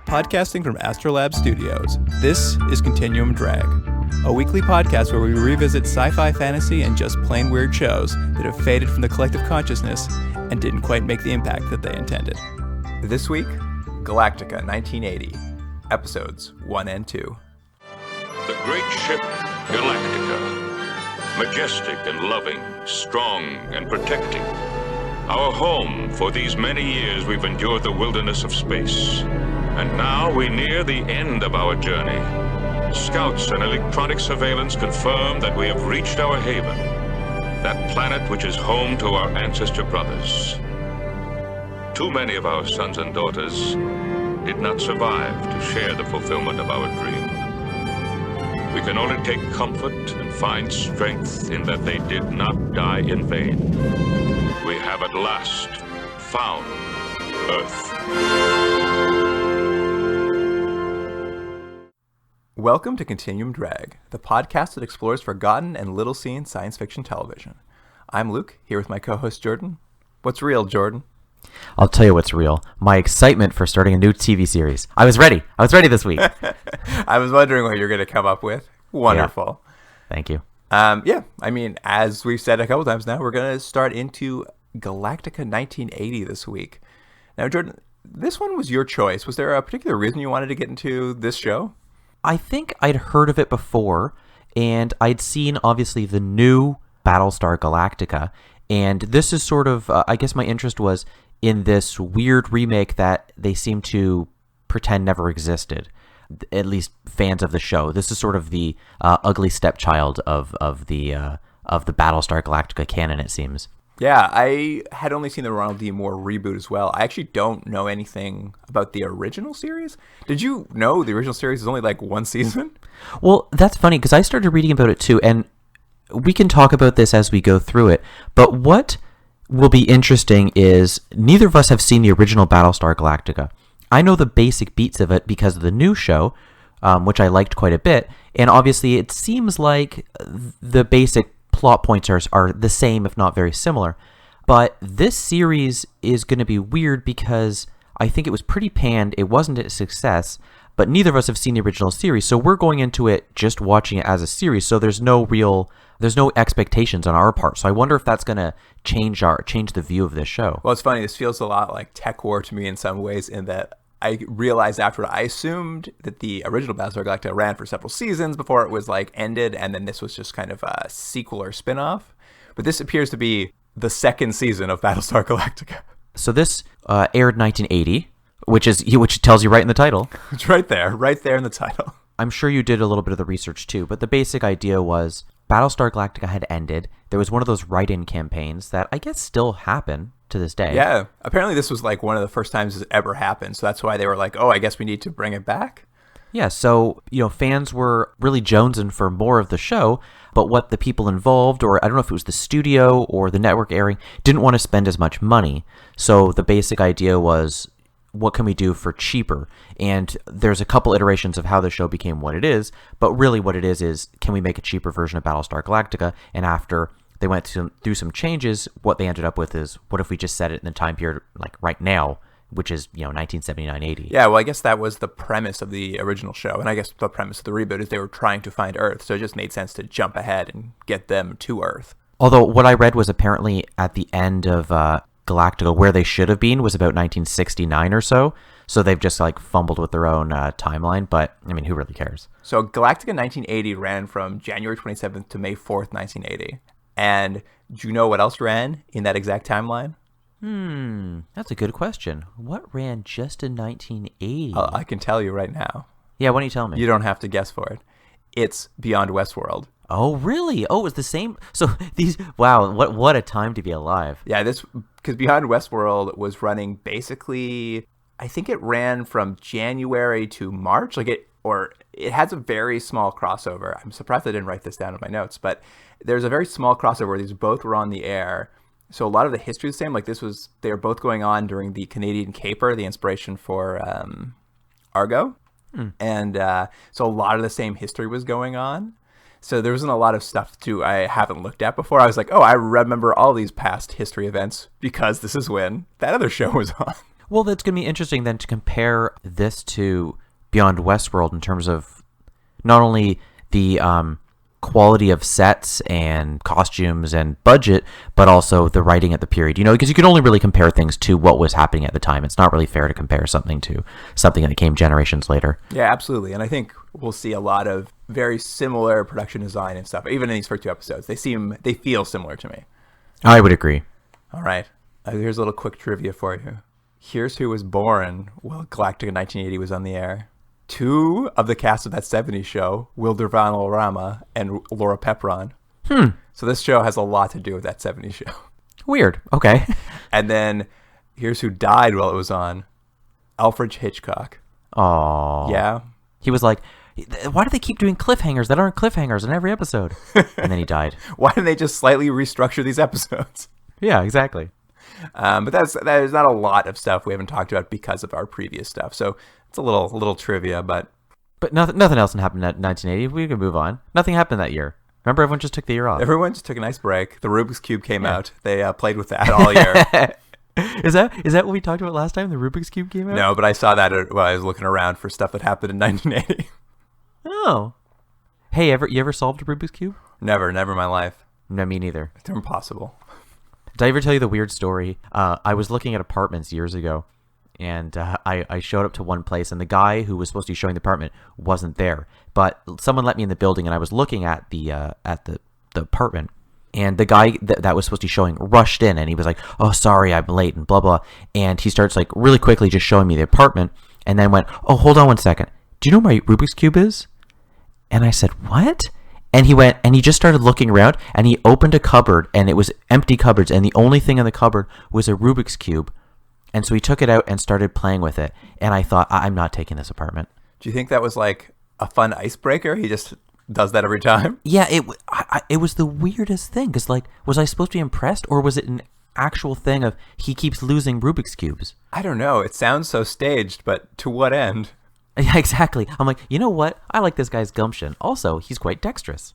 Podcasting from Astrolab Studios, this is Continuum Drag, a weekly podcast where we revisit sci-fi, fantasy, and just plain weird shows that have faded from the collective consciousness and didn't quite make the impact that they intended. This week, Galactica 1980, episodes 1 and 2. The great ship Galactica, majestic and loving, strong and protecting. Our home for these many years we've endured the wilderness of space. And now we near the end of our journey. Scouts and electronic surveillance confirm that we have reached our haven, that planet which is home to our ancestor brothers. Too many of our sons and daughters did not survive to share the fulfillment of our dream. We can only take comfort and find strength in that they did not die in vain. We have at last found Earth. Welcome to Continuum Drag, the podcast that explores forgotten and little-seen science fiction television. I'm Luke, here with my co-host Jordan. What's real, Jordan? I'll tell you what's real. My excitement for starting a new TV series. I was ready this week. I was wondering what you're going to come up with. Wonderful. Yeah. Thank you. As we've said a couple times now, we're going to start into Galactica 1980 this week. Now, Jordan, this one was your choice. Was there a particular reason you wanted to get into this show? I think I'd heard of it before, and I'd seen, obviously, the new Battlestar Galactica, and this is sort of, I guess my interest was in this weird remake that they seem to pretend never existed, at least fans of the show. This is sort of the ugly stepchild of the Battlestar Galactica canon, it seems. Yeah, I had only seen the Ronald D. Moore reboot as well. I actually don't know anything about the original series. Did you know the original series is only like one season? Well, that's funny because I started reading about it too, and we can talk about this as we go through it. But what will be interesting is neither of us have seen the original Battlestar Galactica. I know the basic beats of it because of the new show, which I liked quite a bit, and obviously it seems like the basic plot points are the same, if not very similar. But this series is going to be weird because I think it was pretty panned. It wasn't a success, but neither of us have seen the original series. So we're going into it just watching it as a series. So there's no expectations on our part. So I wonder if that's going to change the view of this show. Well, it's funny. This feels a lot like Tech War to me in some ways, in that I realized after I assumed that the original Battlestar Galactica ran for several seasons before it was like ended, and then this was just kind of a sequel or spin-off. But this appears to be the second season of Battlestar Galactica. So this aired 1980, which tells you right in the title. It's right there in the title. I'm sure you did a little bit of the research too, but the basic idea was Battlestar Galactica had ended. There was one of those write-in campaigns that I guess still happen to this day. Yeah, apparently this was like one of the first times this ever happened, so that's why they were like, oh, I guess we need to bring it back. Yeah, so, fans were really jonesing for more of the show, but what the people involved, or I don't know if it was the studio or the network airing, didn't want to spend as much money. So the basic idea was, what can we do for cheaper? And there's a couple iterations of how the show became what it is, but really what it is can we make a cheaper version of Battlestar Galactica? And after they went through some changes, what they ended up with is, what if we just set it in the time period like right now, which is 1979-80. Yeah, well, I guess that was the premise of the original show, and I guess the premise of the reboot is they were trying to find Earth, so it just made sense to jump ahead and get them to Earth. Although what I read was apparently at the end of Galactica, where they should have been was about 1969 or so. So they've just like fumbled with their own timeline, but I mean, who really cares? So Galactica 1980 ran from January 27th to May 4th, 1980. And do you know what else ran in that exact timeline? That's a good question. What ran just in 1980? I can tell you right now. Yeah, why don't you tell me? You don't have to guess for it. It's Beyond Westworld. Oh, really? Oh, it was the same? So wow, what a time to be alive. Yeah, because Beyond Westworld was running basically, I think it ran from January to March, it has a very small crossover. I'm surprised I didn't write this down in my notes, but there's a very small crossover where these both were on the air. So a lot of the history is the same. Like they were both going on during the Canadian Caper, the inspiration for Argo. And so a lot of the same history was going on. So there wasn't a lot of stuff I haven't looked at before. I was like, oh, I remember all these past history events because this is when that other show was on. Well, that's going to be interesting then to compare this to Beyond Westworld in terms of not only the quality of sets and costumes and budget, but also the writing at the period. Because you can only really compare things to what was happening at the time. It's not really fair to compare something to something that came generations later. Yeah, absolutely. And I think we'll see a lot of very similar production design and stuff, even in these first 2 episodes. They feel similar to me. I would agree. All right. Here's a little quick trivia for you. Here's who was born while Galactica 1980 was on the air. 2 of the cast of that 70s show, Wilder Valderrama and Laura Pepron. So this show has a lot to do with that 70s show. Weird. Okay. And then here's who died while it was on. Alfred Hitchcock. Oh. Yeah. He was like, why do they keep doing cliffhangers that aren't cliffhangers in every episode? And then he died. Why didn't they just slightly restructure these episodes? Yeah, exactly. But there's not a lot of stuff we haven't talked about because of our previous stuff. So it's a little trivia, but nothing else happened at 1980. We can move on. Nothing happened that year. Remember, everyone just took the year off. Everyone just took a nice break. The Rubik's Cube came out. They played with that all year. Is that what we talked about last time? The Rubik's Cube came out? No, but I saw that while I was looking around for stuff that happened in 1980. Oh. Hey, you ever solved a Rubik's Cube? Never in my life. No, me neither. It's impossible. Did I ever tell you the weird story? I was looking at apartments years ago, and I showed up to one place, and the guy who was supposed to be showing the apartment wasn't there. But someone let me in the building, and I was looking at the apartment, and the guy that was supposed to be showing rushed in, and he was like, "Oh, sorry, I'm late," and blah blah. And he starts like really quickly just showing me the apartment, and then went, "Oh, hold on one second. Do you know where my Rubik's Cube is?" And I said, "What?" And he went and he just started looking around, and he opened a cupboard, and it was empty cupboards, and the only thing in the cupboard was a Rubik's Cube. And so he took it out and started playing with it. And I thought, I'm not taking this apartment. Do you think that was like a fun icebreaker? He just does that every time? Yeah, it was the weirdest thing. Because, like, was I supposed to be impressed, or was it an actual thing of he keeps losing Rubik's Cubes? I don't know. It sounds so staged, but to what end? Yeah, exactly. I'm like, you know what? I like this guy's gumption. Also, he's quite dexterous.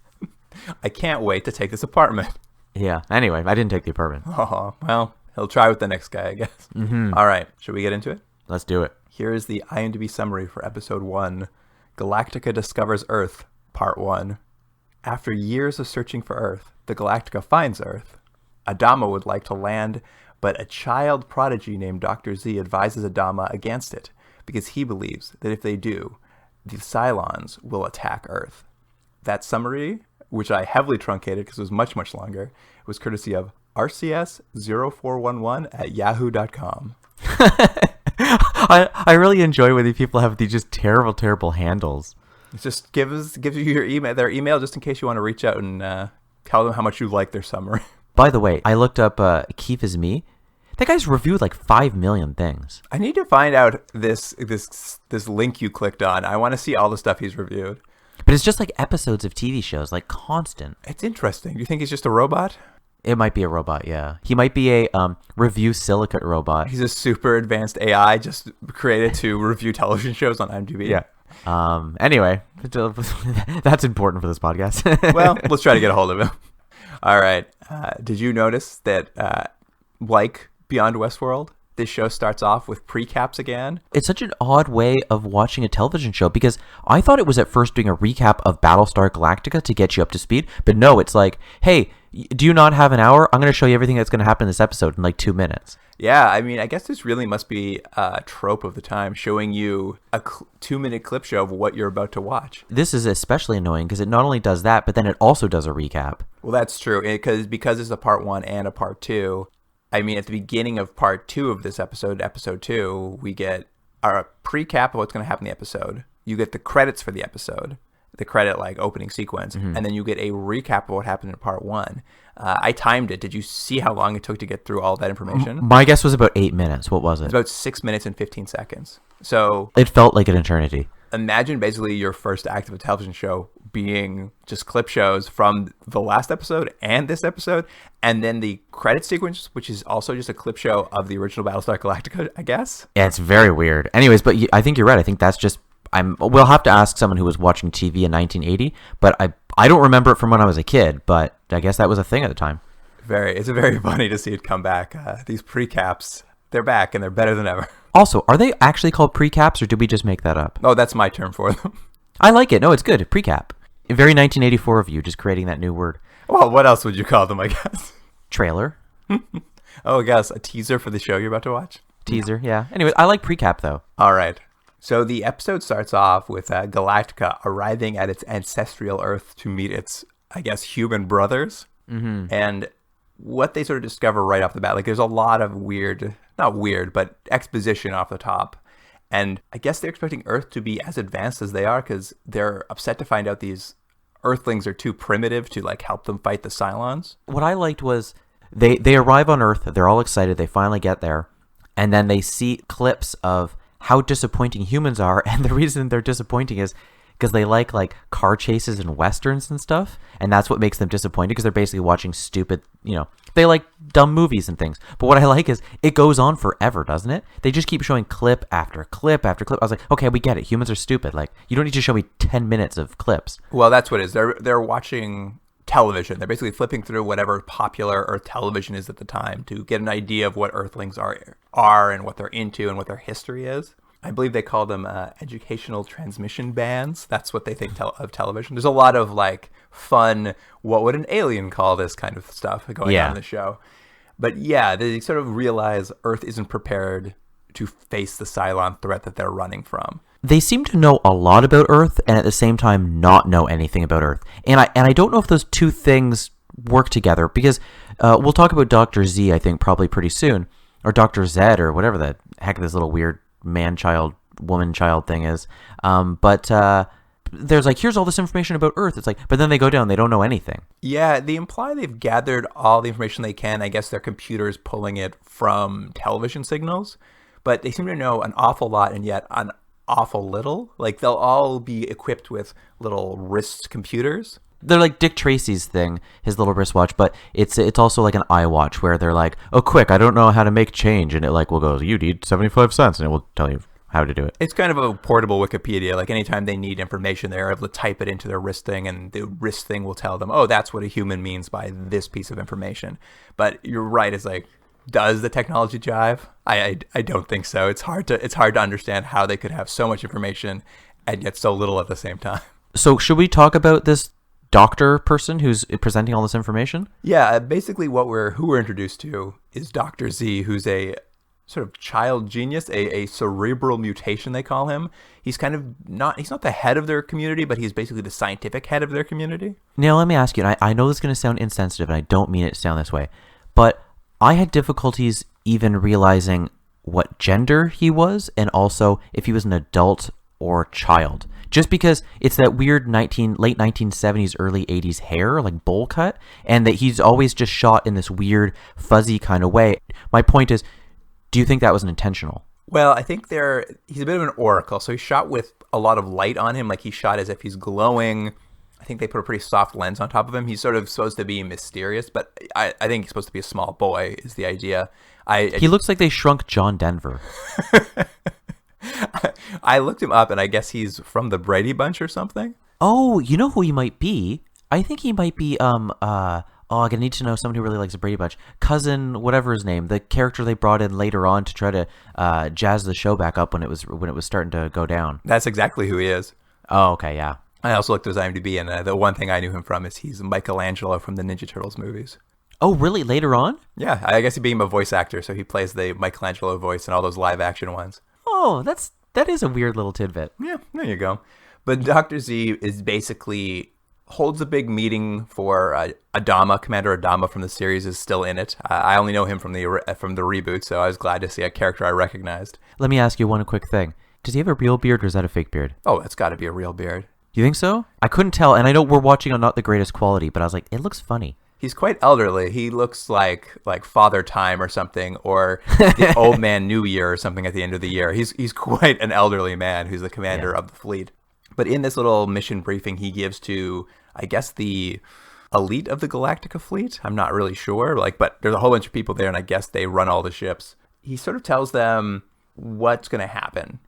I can't wait to take this apartment. Yeah. Anyway, I didn't take the apartment. Oh, well, he'll try with the next guy, I guess. Mm-hmm. All right. Should we get into it? Let's do it. Here is the IMDb summary for Episode 1, Galactica Discovers Earth, Part 1. After years of searching for Earth, the Galactica finds Earth. Adama would like to land, but a child prodigy named Dr. Z advises Adama against it, because he believes that if they do, the Cylons will attack Earth. That summary, which I heavily truncated because it was much, much longer, was courtesy of rcs0411@yahoo.com. I really enjoy when these people have these just terrible, terrible handles. It just gives you their email just in case you want to reach out and tell them how much you like their summary. By the way, I looked up Keith is Me. That guy's reviewed like 5 million things. I need to find out this link you clicked on. I want to see all the stuff he's reviewed. But it's just like episodes of TV shows, like constant. It's interesting. Do you think he's just a robot? It might be a robot, yeah. He might be a review silicate robot. He's a super advanced AI just created to review television shows on IMDb. Yeah. Anyway, that's important for this podcast. Well, let's try to get a hold of him. All right. Did you notice that, like Beyond Westworld, this show starts off with precaps again? It's such an odd way of watching a television show, because I thought it was at first doing a recap of Battlestar Galactica to get you up to speed, but no, it's like, hey, do you not have an hour? I'm going to show you everything that's going to happen in this episode in like 2 minutes. Yeah, I mean, I guess this really must be a trope of the time, showing you a 2-minute clip show of what you're about to watch. This is especially annoying because it not only does that, but then it also does a recap. Well, that's true, because it's a part 1 and a part 2. I mean, at the beginning of part 2 of this episode 2, we get a pre-cap of what's going to happen in the episode. You get the credits for the episode, the credit like opening sequence, and then you get a recap of what happened in part 1. I timed it. Did you see how long it took to get through all that information? My guess was about 8 minutes. What was it? It's about 6 minutes and 15 seconds. So it felt like an eternity. Imagine basically your first act of a television show being just clip shows from the last episode and this episode, and then the credit sequence, which is also just a clip show of the original Battlestar Galactica, I guess. Yeah, it's very weird. Anyways, but I think you're right. I think that's just We'll have to ask someone who was watching TV in 1980, but I don't remember it from when I was a kid, but I guess that was a thing at the time. It's very funny to see it come back. These precaps, they're back and they're better than ever. Also, are they actually called precaps, or did we just make that up? Oh, that's my term for them. I like it. No, it's good. Precap. Very 1984 of you, just creating that new word. Well, what else would you call them, I guess? Trailer. Oh, I guess a teaser for the show you're about to watch? Teaser, yeah. Anyways, I like precap, though. All right. So the episode starts off with Galactica arriving at its ancestral Earth to meet its, I guess, human brothers. Mm-hmm. And what they sort of discover right off the bat, like there's a lot of not weird, but exposition off the top. And I guess they're expecting Earth to be as advanced as they are because they're upset to find out these Earthlings are too primitive to like help them fight the Cylons. What I liked was they arrive on Earth, they're all excited, they finally get there, and then they see clips of how disappointing humans are, and the reason they're disappointing is because they like car chases and westerns and stuff, and that's what makes them disappointed because they're basically watching stupid, they like dumb movies and things. But what I like is it goes on forever, doesn't it? They just keep showing clip after clip after clip. I was like, okay, we get it. Humans are stupid. Like, you don't need to show me 10 minutes of clips. Well, that's what it is. They're watching television. They're basically flipping through whatever popular Earth television is at the time to get an idea of what Earthlings are and what they're into and what their history is. I believe they call them educational transmission bands. That's what they think of television. There's a lot of like fun, what would an alien call this kind of stuff going on in the show. But yeah, they sort of realize Earth isn't prepared to face the Cylon threat that they're running from. They seem to know a lot about Earth and at the same time not know anything about Earth. And I don't know if those two things work together because we'll talk about Dr. Z, I think, probably pretty soon. Or Dr. Z or whatever the heck this little weird man-child, woman-child thing is. But there's like, here's all this information about Earth. It's like, but then they go down, they don't know anything. Yeah, they imply they've gathered all the information they can. I guess their computer's pulling it from television signals. But they seem to know an awful lot and yet an awful little. Like, they'll all be equipped with little wrist computers. They're like Dick Tracy's thing, his little wristwatch, but it's also like an iWatch where they're like, oh, quick, I don't know how to make change. And it like will go, you need 75 cents, and it will tell you how to do it. It's kind of a portable Wikipedia. Like anytime they need information, they're able to type it into their wrist thing, and the wrist thing will tell them, oh, that's what a human means by this piece of information. But you're right, it's like, does the technology jive? I don't think so. It's hard to understand how they could have so much information and yet so little at the same time. So should we talk about this doctor person who's presenting all this information? Yeah, basically who we're introduced to is Dr. Z, who's a sort of child genius, a cerebral mutation, they call him. He's not the head of their community, but he's basically the scientific head of their community. Now, let me ask you, and I know this is going to sound insensitive, and I don't mean it to sound this way, but I had difficulties even realizing what gender he was, and also if he was an adult or child. Just because it's that weird late 1970s, early 80s hair, like bowl cut, and that he's always just shot in this weird, fuzzy kind of way. My point is, do you think that was intentional? Well, I think he's a bit of an oracle, so he's shot with a lot of light on him, like he's shot as if he's glowing. I think they put a pretty soft lens on top of him. He's sort of supposed to be mysterious, but I think he's supposed to be a small boy is the idea. He looks like they shrunk John Denver. I looked him up, and I guess he's from the Brady Bunch or something. Oh, you know who he might be? I think he might be, I'm gonna need to know someone who really likes the Brady Bunch. Cousin, whatever his name, the character they brought in later on to try to jazz the show back up when it was starting to go down. That's exactly who he is. Oh, okay, yeah. I also looked at his IMDb, and the one thing I knew him from is he's Michelangelo from the Ninja Turtles movies. Oh, really? Later on? Yeah, I guess he became a voice actor, so he plays the Michelangelo voice in all those live-action ones. Oh, that is a weird little tidbit. Yeah, there you go. But Dr. Z is basically holds a big meeting for Adama. Commander Adama from the series is still in it. I only know him from the reboot, so I was glad to see a character I recognized. Let me ask you one quick thing. Does he have a real beard, or is that a fake beard? Oh, that's got to be a real beard. You think so? I couldn't tell, and I know we're watching on not the greatest quality, but I was like, it looks funny. He's quite elderly. He looks like Father Time or something, or the Old Man New Year or something at the end of the year. He's quite an elderly man who's the commander of the fleet. But in this little mission briefing he gives to, I guess, the elite of the Galactica fleet, I'm not really sure. But there's a whole bunch of people there, and I guess they run all the ships. He sort of tells them what's going to happen.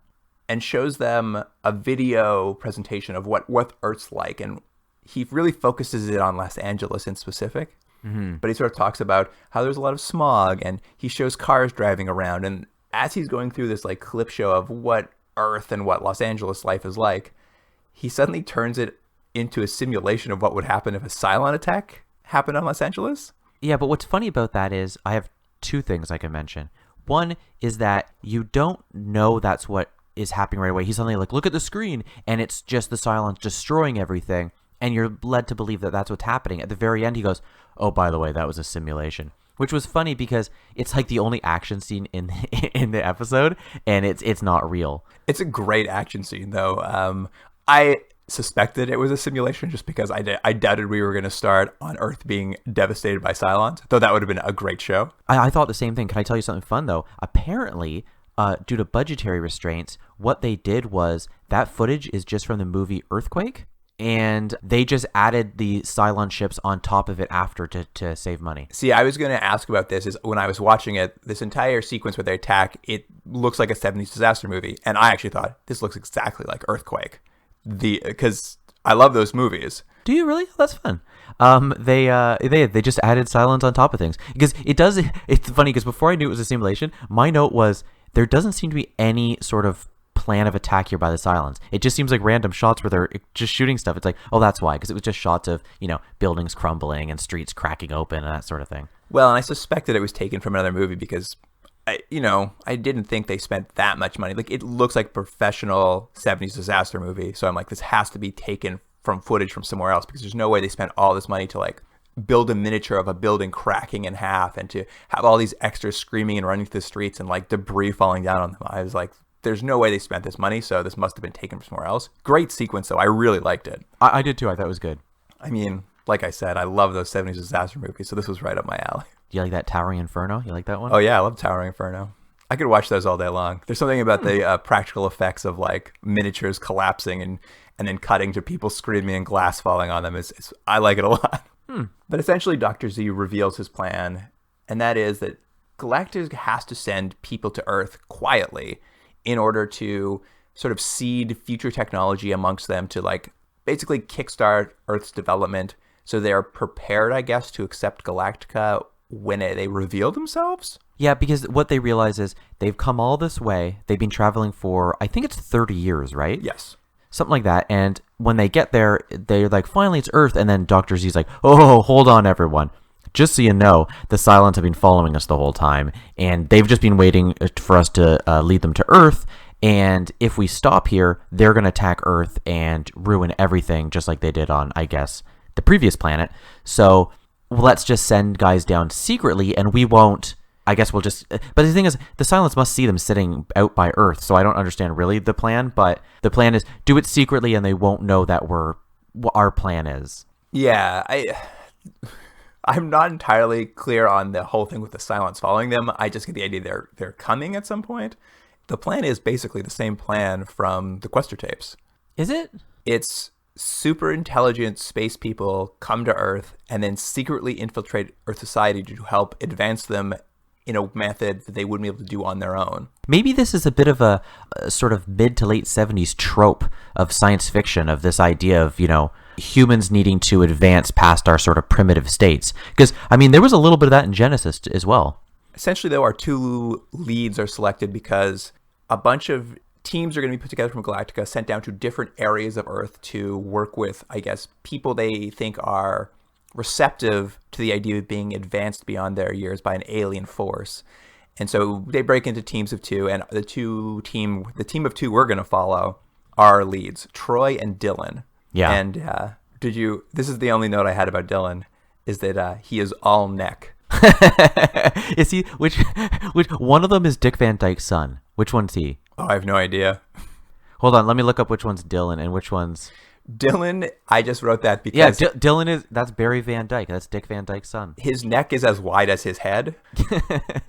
and shows them a video presentation of what Earth's like. And he really focuses it on Los Angeles in specific. Mm-hmm. But he sort of talks about how there's a lot of smog, and he shows cars driving around. And as he's going through this like clip show of what Earth and what Los Angeles life is like, he suddenly turns it into a simulation of what would happen if a Cylon attack happened on Los Angeles. Yeah, but what's funny about that is I have two things I can mention. One is that you don't know that's what is happening right away. He's suddenly like, look at the screen, and it's just the Cylons destroying everything, and you're led to believe that that's what's happening. At the very end, he goes, oh, by the way, that was a simulation, which was funny because it's like the only action scene in in the episode, and it's not real. It's a great action scene, though. I suspected it was a simulation just because I doubted we were going to start on Earth being devastated by Cylons, though that would have been a great show. I thought the same thing. Can I tell you something fun, though? Apparently, due to budgetary restraints, what they did was that footage is just from the movie Earthquake, and they just added the Cylon ships on top of it after to save money. See, I was going to ask about this. Is when I was watching it, this entire sequence where they attack, it looks like a 70s disaster movie, and I actually thought this looks exactly like Earthquake. Because I love those movies. Do you really? That's fun. They just added Cylons on top of things because it's funny because before I knew it was a simulation, my note was there doesn't seem to be any sort of plan of attack here by the Cylons. It just seems like random shots where they're just shooting stuff. It's like, oh, that's why, because it was just shots of, buildings crumbling and streets cracking open and that sort of thing. Well, and I suspected it was taken from another movie because I didn't think they spent that much money. Like, it looks like a professional 70s disaster movie. So I'm like, this has to be taken from footage from somewhere else because there's no way they spent all this money to like build a miniature of a building cracking in half and to have all these extras screaming and running through the streets and like debris falling down on them. I was like, there's no way they spent this money. So this must have been taken from somewhere else. Great sequence, though. I really liked it. I did too. I thought it was good. I mean, like I said, I love those 70s disaster movies. So this was right up my alley. Do you like that Towering Inferno? You like that one? Oh, yeah. I love Towering Inferno. I could watch those all day long. There's something about the practical effects of like miniatures collapsing and then cutting to people screaming and glass falling on them. I like it a lot. But essentially, Dr. Z reveals his plan, and that is that Galactica has to send people to Earth quietly in order to sort of seed future technology amongst them to like basically kickstart Earth's development so they're prepared, I guess, to accept Galactica when they reveal themselves. Yeah, because what they realize is they've come all this way. They've been traveling for, I think it's 30 years, right? Yes. Something like that. And when they get there, they're like, finally, it's Earth. And then Dr. Z's like, oh, hold on, everyone. Just so you know, the Cylons have been following us the whole time. And they've just been waiting for us to lead them to Earth. And if we stop here, they're going to attack Earth and ruin everything, just like they did on, I guess, the previous planet. So let's just send guys down secretly, and we won't. I guess we'll just. But the thing is, the Cylons must see them sitting out by Earth, so I don't understand really the plan. But the plan is do it secretly, and they won't know that what our plan is. Yeah, I'm not entirely clear on the whole thing with the Cylons following them. I just get the idea they're coming at some point. The plan is basically the same plan from the Questor tapes. Is it? It's super intelligent space people come to Earth and then secretly infiltrate Earth society to help advance them in a method that they wouldn't be able to do on their own. Maybe this is a bit of a sort of mid to late 70s trope of science fiction, of this idea of, humans needing to advance past our sort of primitive states. Because, I mean, there was a little bit of that in Genesis as well. Essentially, though, our two leads are selected because a bunch of teams are going to be put together from Galactica, sent down to different areas of Earth to work with, I guess, people they think are receptive to the idea of being advanced beyond their years by an alien force. And so they break into teams of two, and the team of two we're going to follow are leads, Troy and Dylan. Yeah. And this is the only note I had about Dylan, is that he is all neck. Is he, which one of them is Dick Van Dyke's son? Which one's he? Oh, I have no idea. Hold on, let me look up which one's Dylan and which one's... Dylan, I just wrote that because... Yeah, Dylan that's Barry Van Dyke. That's Dick Van Dyke's son. His neck is as wide as his head.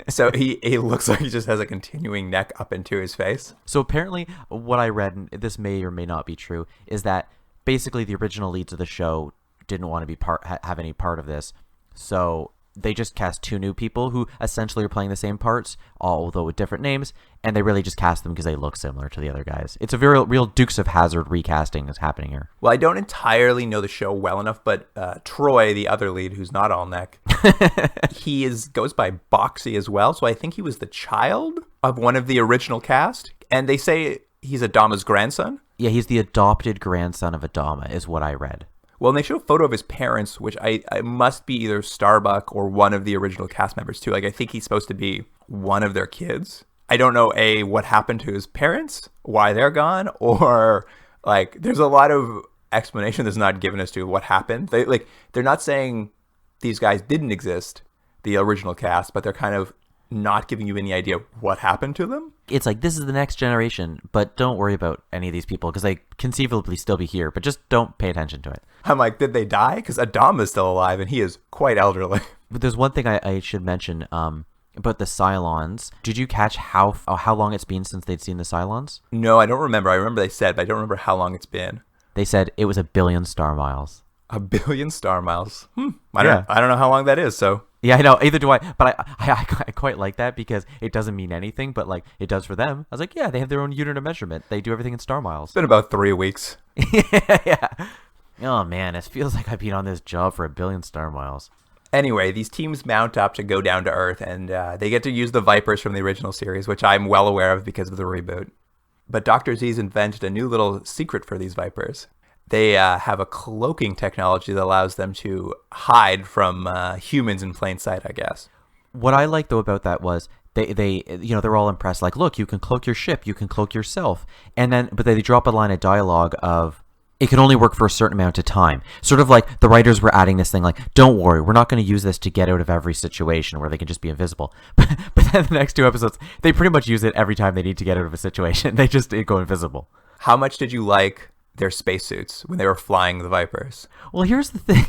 So he looks like he just has a continuing neck up into his face. So apparently what I read, and this may or may not be true, is that basically the original leads of the show didn't want to be have any part of this. So they just cast 2 new people who essentially are playing the same parts, although with different names, and they really just cast them because they look similar to the other guys. It's a very real Dukes of Hazzard recasting is happening here. Well, I don't entirely know the show well enough, but Troy, the other lead, who's not all neck, goes by Boxy as well. So I think he was the child of one of the original cast, and they say he's Adama's grandson. Yeah, he's the adopted grandson of Adama, is what I read. Well, and they show a photo of his parents, which I must be either Starbuck or one of the original cast members too. Like, I think he's supposed to be one of their kids. I don't know, what happened to his parents, why they're gone, or like there's a lot of explanation that's not given as to what happened. They're not saying these guys didn't exist, the original cast, but they're kind of not giving you any idea what happened to them. It's like, this is the next generation, but don't worry about any of these people because they conceivably still be here, but just don't pay attention to it. I'm like, did they die? Because Adam is still alive and he is quite elderly. But there's one thing I should mention about the Cylons. Did you catch how long it's been since they'd seen the Cylons? No, I don't remember. I remember they said, but I don't remember how long it's been. They said it was 1 billion star miles. 1 billion star miles. I don't know how long that is, so... Yeah, I know. Either do I. But I quite like that because it doesn't mean anything, but like it does for them. I was like, yeah, they have their own unit of measurement. They do everything in star miles. It's been about 3 weeks. Yeah. Oh man, it feels like I've been on this job for 1 billion star miles. Anyway, these teams mount up to go down to Earth, and they get to use the Vipers from the original series, which I'm well aware of because of the reboot. But Dr. Z's invented a new little secret for these Vipers. They have a cloaking technology that allows them to hide from humans in plain sight, I guess. What I like, though, about that was they're all impressed. Like, look, you can cloak your ship, you can cloak yourself. But they drop a line of dialogue of, it can only work for a certain amount of time. Sort of like the writers were adding this thing like, don't worry, we're not going to use this to get out of every situation where they can just be invisible. But then the next 2 episodes, they pretty much use it every time they need to get out of a situation. They just go invisible. How much did you like their spacesuits when they were flying the Vipers? Well, here's the thing.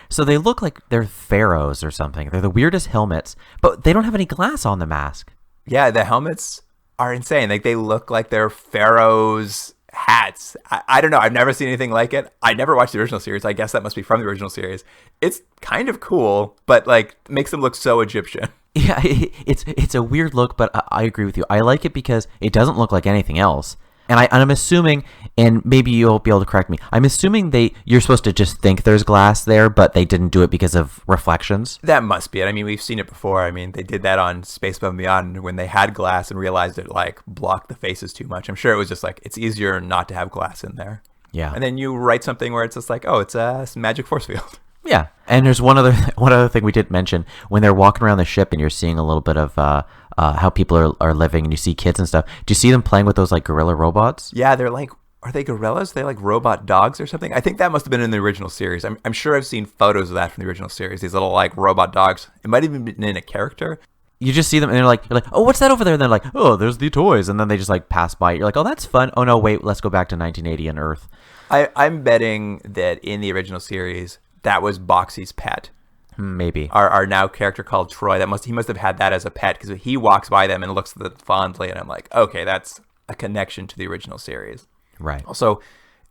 So they look like they're pharaohs or something. They're the weirdest helmets, but they don't have any glass on the mask. Yeah, the helmets are insane. Like, they look like they're pharaohs' hats. I don't know. I've never seen anything like it. I never watched the original series. I guess that must be from the original series. It's kind of cool, but like makes them look so Egyptian. Yeah, it's a weird look, but I agree with you. I like it because it doesn't look like anything else. And I'm assuming, and maybe you'll be able to correct me, I'm assuming you're supposed to just think there's glass there, but they didn't do it because of reflections. That must be it. I mean, we've seen it before. I mean, they did that on Space Above and Beyond when they had glass and realized it like blocked the faces too much. I'm sure it was just like, it's easier not to have glass in there. Yeah. And then you write something where it's just like, oh, it's a magic force field. Yeah. And there's one other thing we didn't mention. When they're walking around the ship and you're seeing a little bit of how people are living, and you see kids and stuff. Do you see them playing with those like gorilla robots? Yeah, they're like, are they gorillas? They're like robot dogs or something. I think that must have been in the original series. I'm sure I've seen photos of that from the original series. These little like robot dogs. It might have even been in a character. You just see them and you're like, oh, what's that over there? And they're like, oh, there's the toys. And then they just like pass by. You're like, oh, that's fun. Oh no, wait, let's go back to 1980 on Earth. I'm betting that in the original series, that was Boxy's pet. Maybe. Our now character called Troy, he must have had that as a pet because he walks by them and looks at them fondly, and I'm like, okay, that's a connection to the original series. Right. Also,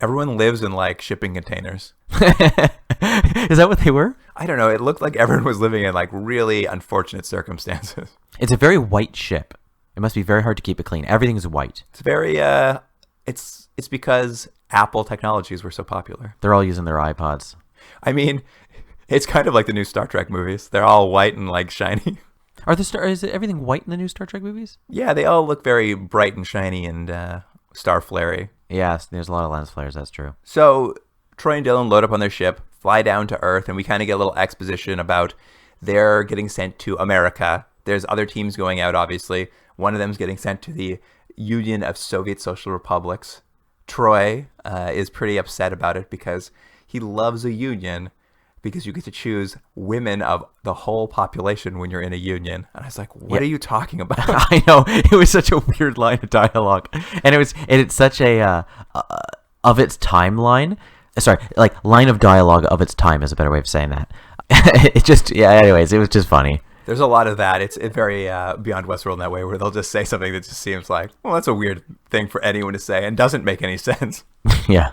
everyone lives in like shipping containers. Is that what they were? I don't know. It looked like everyone was living in like really unfortunate circumstances. It's a very white ship. It must be very hard to keep it clean. Everything's white. It's very it's because Apple technologies were so popular. They're all using their iPods. I mean, it's kind of like the new Star Trek movies. They're all white and like shiny. Is everything white in the new Star Trek movies? Yeah, they all look very bright and shiny and star flary. Yes, there's a lot of lens flares, that's true. So Troy and Dylan load up on their ship, fly down to Earth, and we kind of get a little exposition about they're getting sent to America. There's other teams going out, obviously. One of them's getting sent to the Union of Soviet Social Republics. Troy is pretty upset about it because he loves a union because you get to choose women of the whole population when you're in a union. And I was like, what are you talking about? I know. It was such a weird line of dialogue. And it's such a of its timeline. Sorry, like line of dialogue of its time is a better way of saying that. Anyways, it was just funny. There's a lot of that. It's very Beyond Westworld in that way, where they'll just say something that just seems like, well, that's a weird thing for anyone to say and doesn't make any sense. Yeah.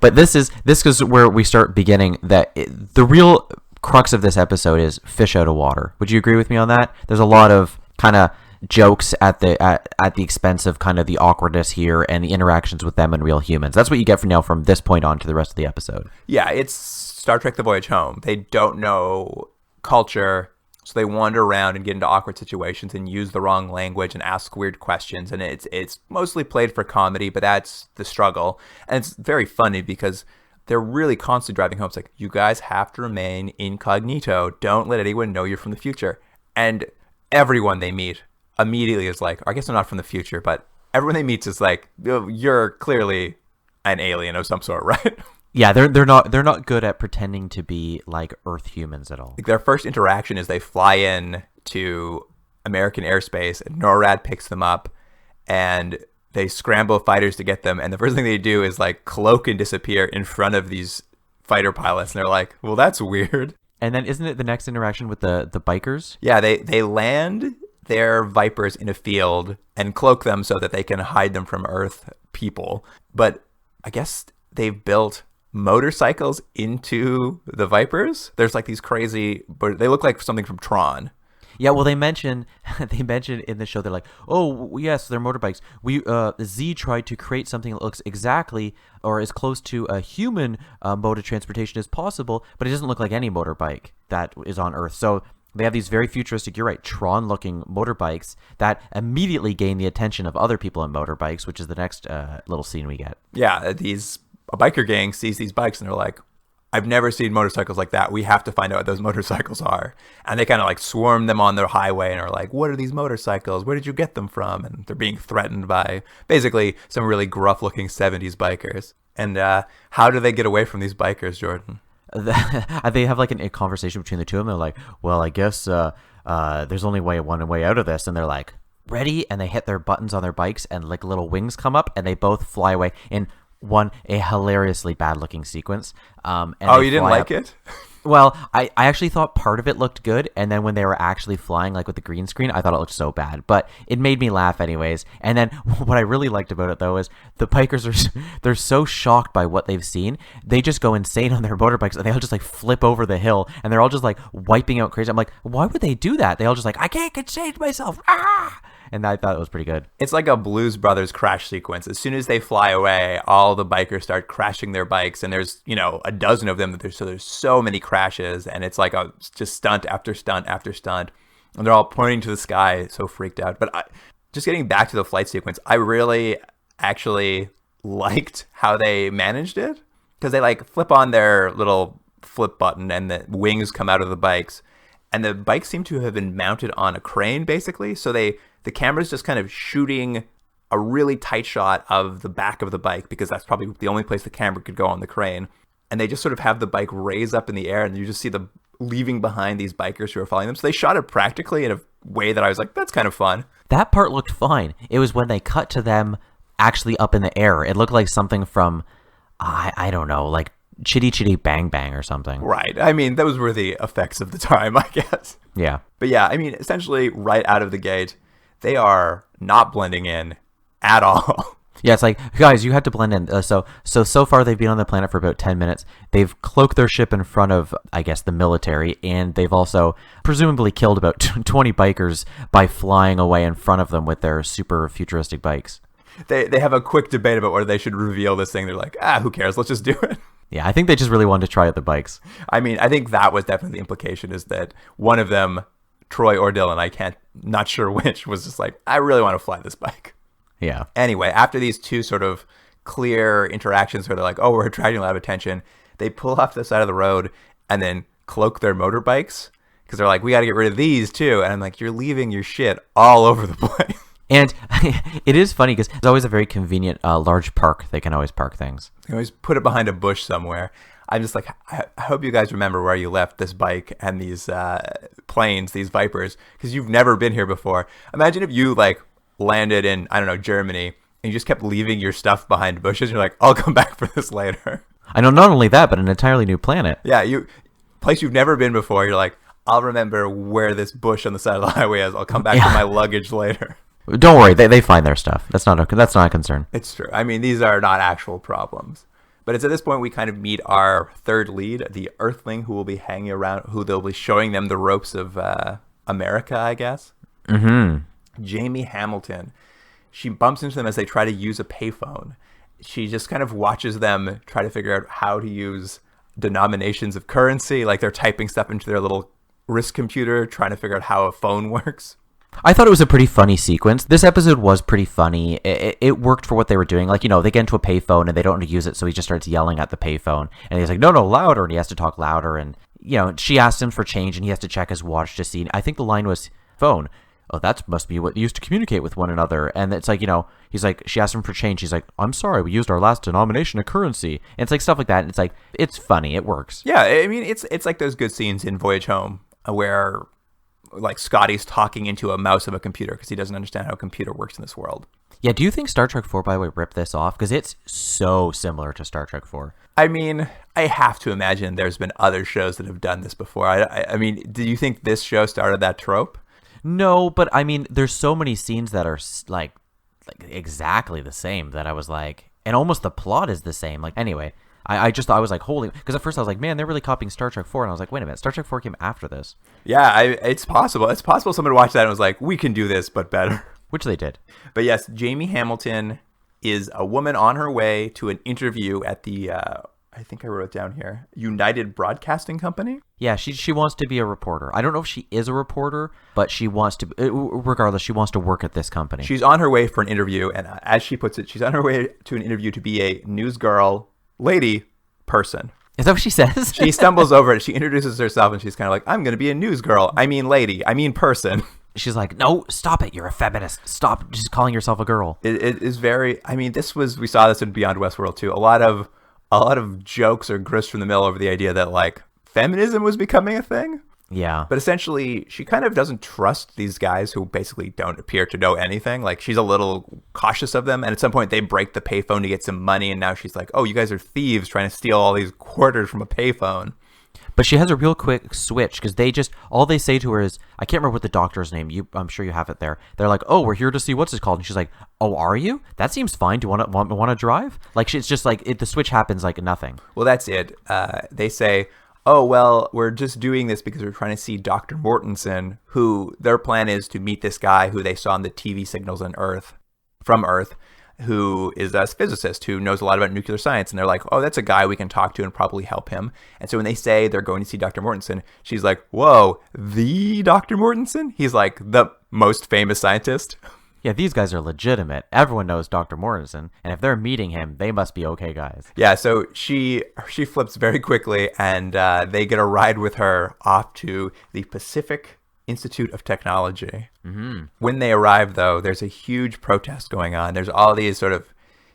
But this is where we start beginning the real crux of this episode is fish out of water. Would you agree with me on that? There's a lot of kind of jokes at the expense of kind of the awkwardness here and the interactions with them and real humans. That's what you get from this point on to the rest of the episode. Yeah, it's Star Trek: The Voyage Home. They don't know culture, so they wander around and get into awkward situations and use the wrong language and ask weird questions. And it's mostly played for comedy, but that's the struggle. And it's very funny because they're really constantly driving home. It's like, you guys have to remain incognito. Don't let anyone know you're from the future. And everyone they meet immediately is like, or I guess they're not from the future, but everyone they meet is like, you're clearly an alien of some sort, right? Yeah, they're not good at pretending to be like Earth humans at all. Like their first interaction is they fly in to American airspace and NORAD picks them up and they scramble fighters to get them. And the first thing they do is like cloak and disappear in front of these fighter pilots. And they're like, well, that's weird. And then isn't it the next interaction with the bikers? Yeah, they land their Vipers in a field and cloak them so that they can hide them from Earth people. But I guess they've built motorcycles into the Vipers. There's like these crazy, but they look like something from Tron. Yeah, well, they mention in the show, they're like, oh yes, they're motorbikes. Z tried to create something that looks exactly or as close to a human mode of transportation as possible, but it doesn't look like any motorbike that is on Earth. So they have these very futuristic, you're right, Tron-looking motorbikes that immediately gain the attention of other people on motorbikes, which is the next little scene we get. Yeah, a biker gang sees these bikes and they're like, I've never seen motorcycles like that. We have to find out what those motorcycles are. And they kind of like swarm them on their highway and are like, what are these motorcycles? Where did you get them from? And they're being threatened by basically some really gruff looking 70s bikers. And how do they get away from these bikers, Jordan? They have like a conversation between the two of them. They're like, well, I guess there's only one way out of this. And they're like, ready? And they hit their buttons on their bikes and like little wings come up and they both fly away in a hilariously bad looking sequence. And you didn't like it? Well, I actually thought part of it looked good, and then when they were actually flying, like with the green screen, I thought it looked so bad. But it made me laugh anyways. And then what I really liked about it, though, is the bikers they're so shocked by what they've seen, they just go insane on their motorbikes, and they all just like flip over the hill, and they're all just like wiping out crazy. I'm like, why would they do that? They all just like, I can't contain myself. Ah! And I thought it was pretty good. It's like a Blues Brothers crash sequence. As soon as they fly away, all the bikers start crashing their bikes, and there's, a dozen of them. There's so many crashes, and it's like just stunt after stunt after stunt, and they're all pointing to the sky, so freaked out. But just getting back to the flight sequence, I really actually liked how they managed it, because they like flip on their little flip button, and the wings come out of the bikes, and the bikes seem to have been mounted on a crane, basically. So the camera's just kind of shooting a really tight shot of the back of the bike, because that's probably the only place the camera could go on the crane. And they just sort of have the bike raise up in the air, and you just see them leaving behind these bikers who are following them. So they shot it practically in a way that I was like, that's kind of fun. That part looked fine. It was when they cut to them actually up in the air. It looked like something from, I don't know, like Chitty Chitty Bang Bang or something. Right. I mean, those were the effects of the time, I guess. Yeah. But yeah, I mean, essentially right out of the gate, they are not blending in at all. Yeah, it's like, guys, you had to blend in. So far they've been on the planet for about 10 minutes. They've cloaked their ship in front of, I guess, the military, and they've also presumably killed about 20 bikers by flying away in front of them with their super futuristic bikes. They have a quick debate about whether they should reveal this thing. They're like, who cares? Let's just do it. Yeah, I think they just really wanted to try out the bikes. I mean, I think that was definitely the implication, is that one of them, Troy or Dylan, not sure which, was just like, I really want to fly this bike. Yeah. Anyway, after these two sort of clear interactions where they're like, oh, we're attracting a lot of attention, they pull off the side of the road and then cloak their motorbikes, because they're like, we got to get rid of these too. And I'm like, you're leaving your shit all over the place. And it is funny because it's always a very convenient large park. They can always park things. They always put it behind a bush somewhere. I'm just like, I hope you guys remember where you left this bike and these planes, these Vipers, because you've never been here before. Imagine if you landed in, I don't know, Germany, and you just kept leaving your stuff behind bushes. You're like, I'll come back for this later. I know, not only that, but an entirely new planet. Yeah, place you've never been before. You're like, I'll remember where this bush on the side of the highway is. I'll come back for my luggage later. Don't worry, they find their stuff. That's not a concern. It's true. I mean, these are not actual problems. But it's at this point we kind of meet our third lead, the Earthling, who will be hanging around, who they'll be showing them the ropes of America, I guess. Mm-hmm. Jamie Hamilton. She bumps into them as they try to use a payphone. She just kind of watches them try to figure out how to use denominations of currency. Like they're typing stuff into their little wrist computer, trying to figure out how a phone works. I thought it was a pretty funny sequence. This episode was pretty funny. It worked for what they were doing. Like, they get into a payphone and they don't want to use it, so he just starts yelling at the payphone. And he's like, no, louder. And he has to talk louder. And, she asks him for change and he has to check his watch to see. I think the line was, phone. Oh, that must be what you used to communicate with one another. And it's like, he's like, she asked him for change. He's like, I'm sorry, we used our last denomination of currency. And it's like stuff like that. And it's like, it's funny. It works. Yeah, I mean, it's like those good scenes in Voyage Home where like Scotty's talking into a mouse of a computer because he doesn't understand how a computer works in this world. Yeah, do you think Star Trek 4, by the way, ripped this off? Because it's so similar to Star Trek 4. I mean, I have to imagine there's been other shows that have done this before. I mean, do you think this show started that trope? No, but I mean, there's so many scenes that are like exactly the same that I was like, and almost the plot is the same. Like, anyway, I was like, holy, because at first I was like, man, they're really copying Star Trek 4. And I was like, wait a minute, Star Trek 4 came after this. Yeah, it's possible. It's possible someone watched that and was like, we can do this, but better. Which they did. But yes, Jamie Hamilton is a woman on her way to an interview at the, I think I wrote it down here, United Broadcasting Company. Yeah, she wants to be a reporter. I don't know if she is a reporter, but she wants to, regardless, she wants to work at this company. She's on her way for an interview, and as she puts it, she's on her way to an interview to be a news girl, lady, person. Is that what she says? She stumbles over it. She introduces herself, and she's kind of like, I'm going to be a news girl. I mean lady. I mean person. She's like, no, stop it. You're a feminist. Stop just calling yourself a girl. It is very, I mean, we saw this in Beyond Westworld, too. A lot of jokes or grist from the mill over the idea that, like, feminism was becoming a thing. Yeah. But essentially, she kind of doesn't trust these guys who basically don't appear to know anything. Like, she's a little cautious of them. And at some point, they break the payphone to get some money. And now she's like, oh, you guys are thieves trying to steal all these quarters from a payphone. But she has a real quick switch because all they say to her is, I can't remember what the doctor's name. I'm sure you have it there. They're like, oh, we're here to see what's it called. And she's like, oh, are you? That seems fine. Do you want to drive? Like, it's just like the switch happens like nothing. Well, that's it. They say, oh, well, we're just doing this because we're trying to see Dr. Mortensen, who their plan is to meet this guy who they saw on the TV signals on from Earth, who is a physicist who knows a lot about nuclear science. And they're like, oh, that's a guy we can talk to and probably help him. And so when they say they're going to see Dr. Mortensen, she's like, whoa, the Dr. Mortensen? He's like the most famous scientist. Yeah, these guys are legitimate. Everyone knows Dr. Mortensen. And if they're meeting him, they must be okay guys. Yeah, so she flips very quickly and they get a ride with her off to the Pacific Institute of Technology. Mm-hmm. When they arrive, though, there's a huge protest going on. There's all these sort of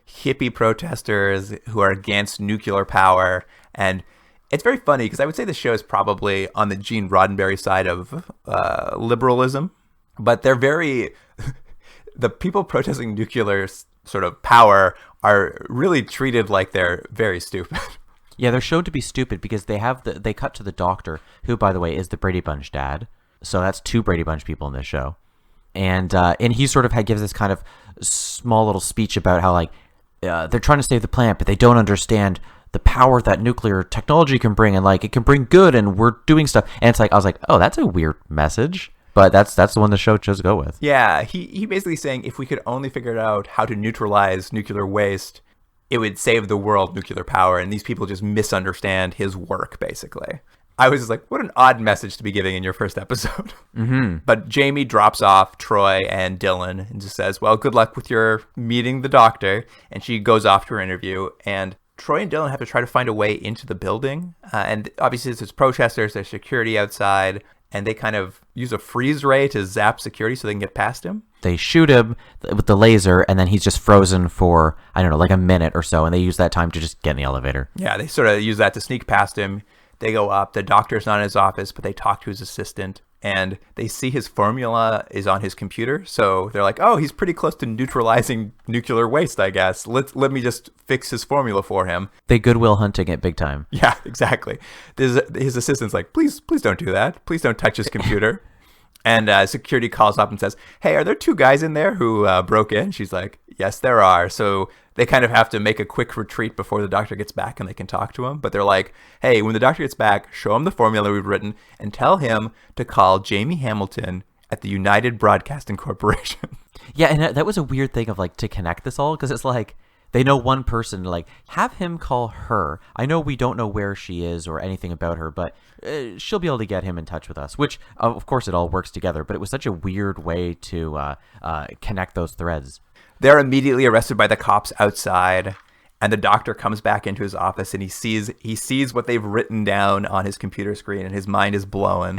hippie protesters who are against nuclear power. And it's very funny because I would say the show is probably on the Gene Roddenberry side of liberalism. But they're very... the people protesting nuclear sort of power are really treated like they're very stupid. Yeah, they're shown to be stupid because they cut to the doctor, who, by the way, is the Brady Bunch dad. So that's 2 Brady Bunch people in this show. And he sort of gives this kind of small little speech about how, like, they're trying to save the planet, but they don't understand the power that nuclear technology can bring, and, like, it can bring good, and we're doing stuff. And it's like, I was like, oh, that's a weird message. But that's the one the show chose to go with. Yeah, he basically saying if we could only figure out how to neutralize nuclear waste, it would save the world nuclear power. And these people just misunderstand his work, basically. I was just like, what an odd message to be giving in your first episode. Mm-hmm. But Jamie drops off Troy and Dylan and just says, well, good luck with your meeting the doctor. And she goes off to her interview. And Troy and Dylan have to try to find a way into the building. And obviously, there's protesters, there's security outside. And they kind of use a freeze ray to zap security so they can get past him. They shoot him with the laser, and then he's just frozen for, I don't know, like a minute or so. And they use that time to just get in the elevator. Yeah, they sort of use that to sneak past him. They go up. The doctor's not in his office, but they talk to his assistant. And they see his formula is on his computer. So they're like, oh, he's pretty close to neutralizing nuclear waste, I guess. Let me just fix his formula for him. They Goodwill Hunting it big time. Yeah, exactly. His assistant's like, please don't do that. Please don't touch his computer. And security calls up and says, hey, are there two guys in there who broke in? She's like, yes, there are. So they kind of have to make a quick retreat before the doctor gets back and they can talk to him. But they're like, hey, when the doctor gets back, show him the formula we've written and tell him to call Jamie Hamilton at the United Broadcasting Corporation. Yeah, and that was a weird thing of like to connect this all, because it's like they know one person, like have him call her. I know we don't know where she is or anything about her, but she'll be able to get him in touch with us, which of course it all works together, but it was such a weird way to connect those threads. They're immediately arrested by the cops outside, and the doctor comes back into his office and he sees what they've written down on his computer screen, and his mind is blown.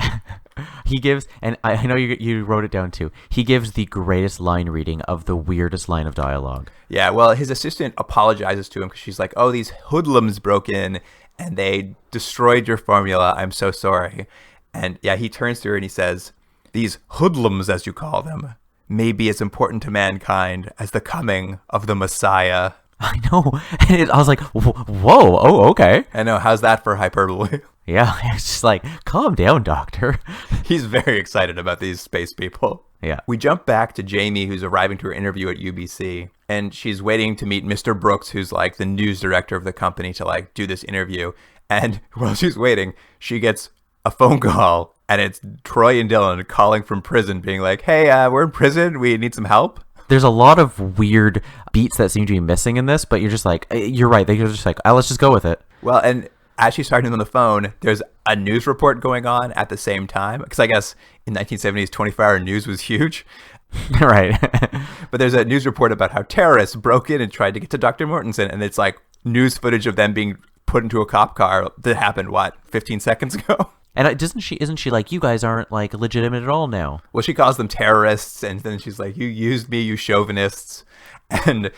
He gives, and I know you wrote it down too, he gives the greatest line reading of the weirdest line of dialogue. Yeah, well, his assistant apologizes to him because she's like, oh, these hoodlums broke in and they destroyed your formula. I'm so sorry. And yeah, he turns to her and he says, these hoodlums, as you call them, may be as important to mankind as the coming of the Messiah. I know. And I was like, whoa, oh, okay. I know. How's that for hyperbole? Yeah, it's just like, calm down, doctor. He's very excited about these space people. Yeah. We jump back to Jamie, who's arriving to her interview at UBC, and she's waiting to meet Mr. Brooks, who's like the news director of the company, to like do this interview. And while she's waiting, she gets a phone call, and it's Troy and Dylan calling from prison, being like, hey, we're in prison. We need some help. There's a lot of weird beats that seem to be missing in this, but you're just like, you're right. They're just like, let's just go with it. Well, and as she's talking to them on the phone, there's a news report going on at the same time. Because I guess in 1970s, 24-hour news was huge. Right. But there's a news report about how terrorists broke in and tried to get to Dr. Mortensen. And it's like news footage of them being put into a cop car that happened, 15 seconds ago? And isn't she like, you guys aren't like legitimate at all now? Well, she calls them terrorists, and then she's like, you used me, you chauvinists. And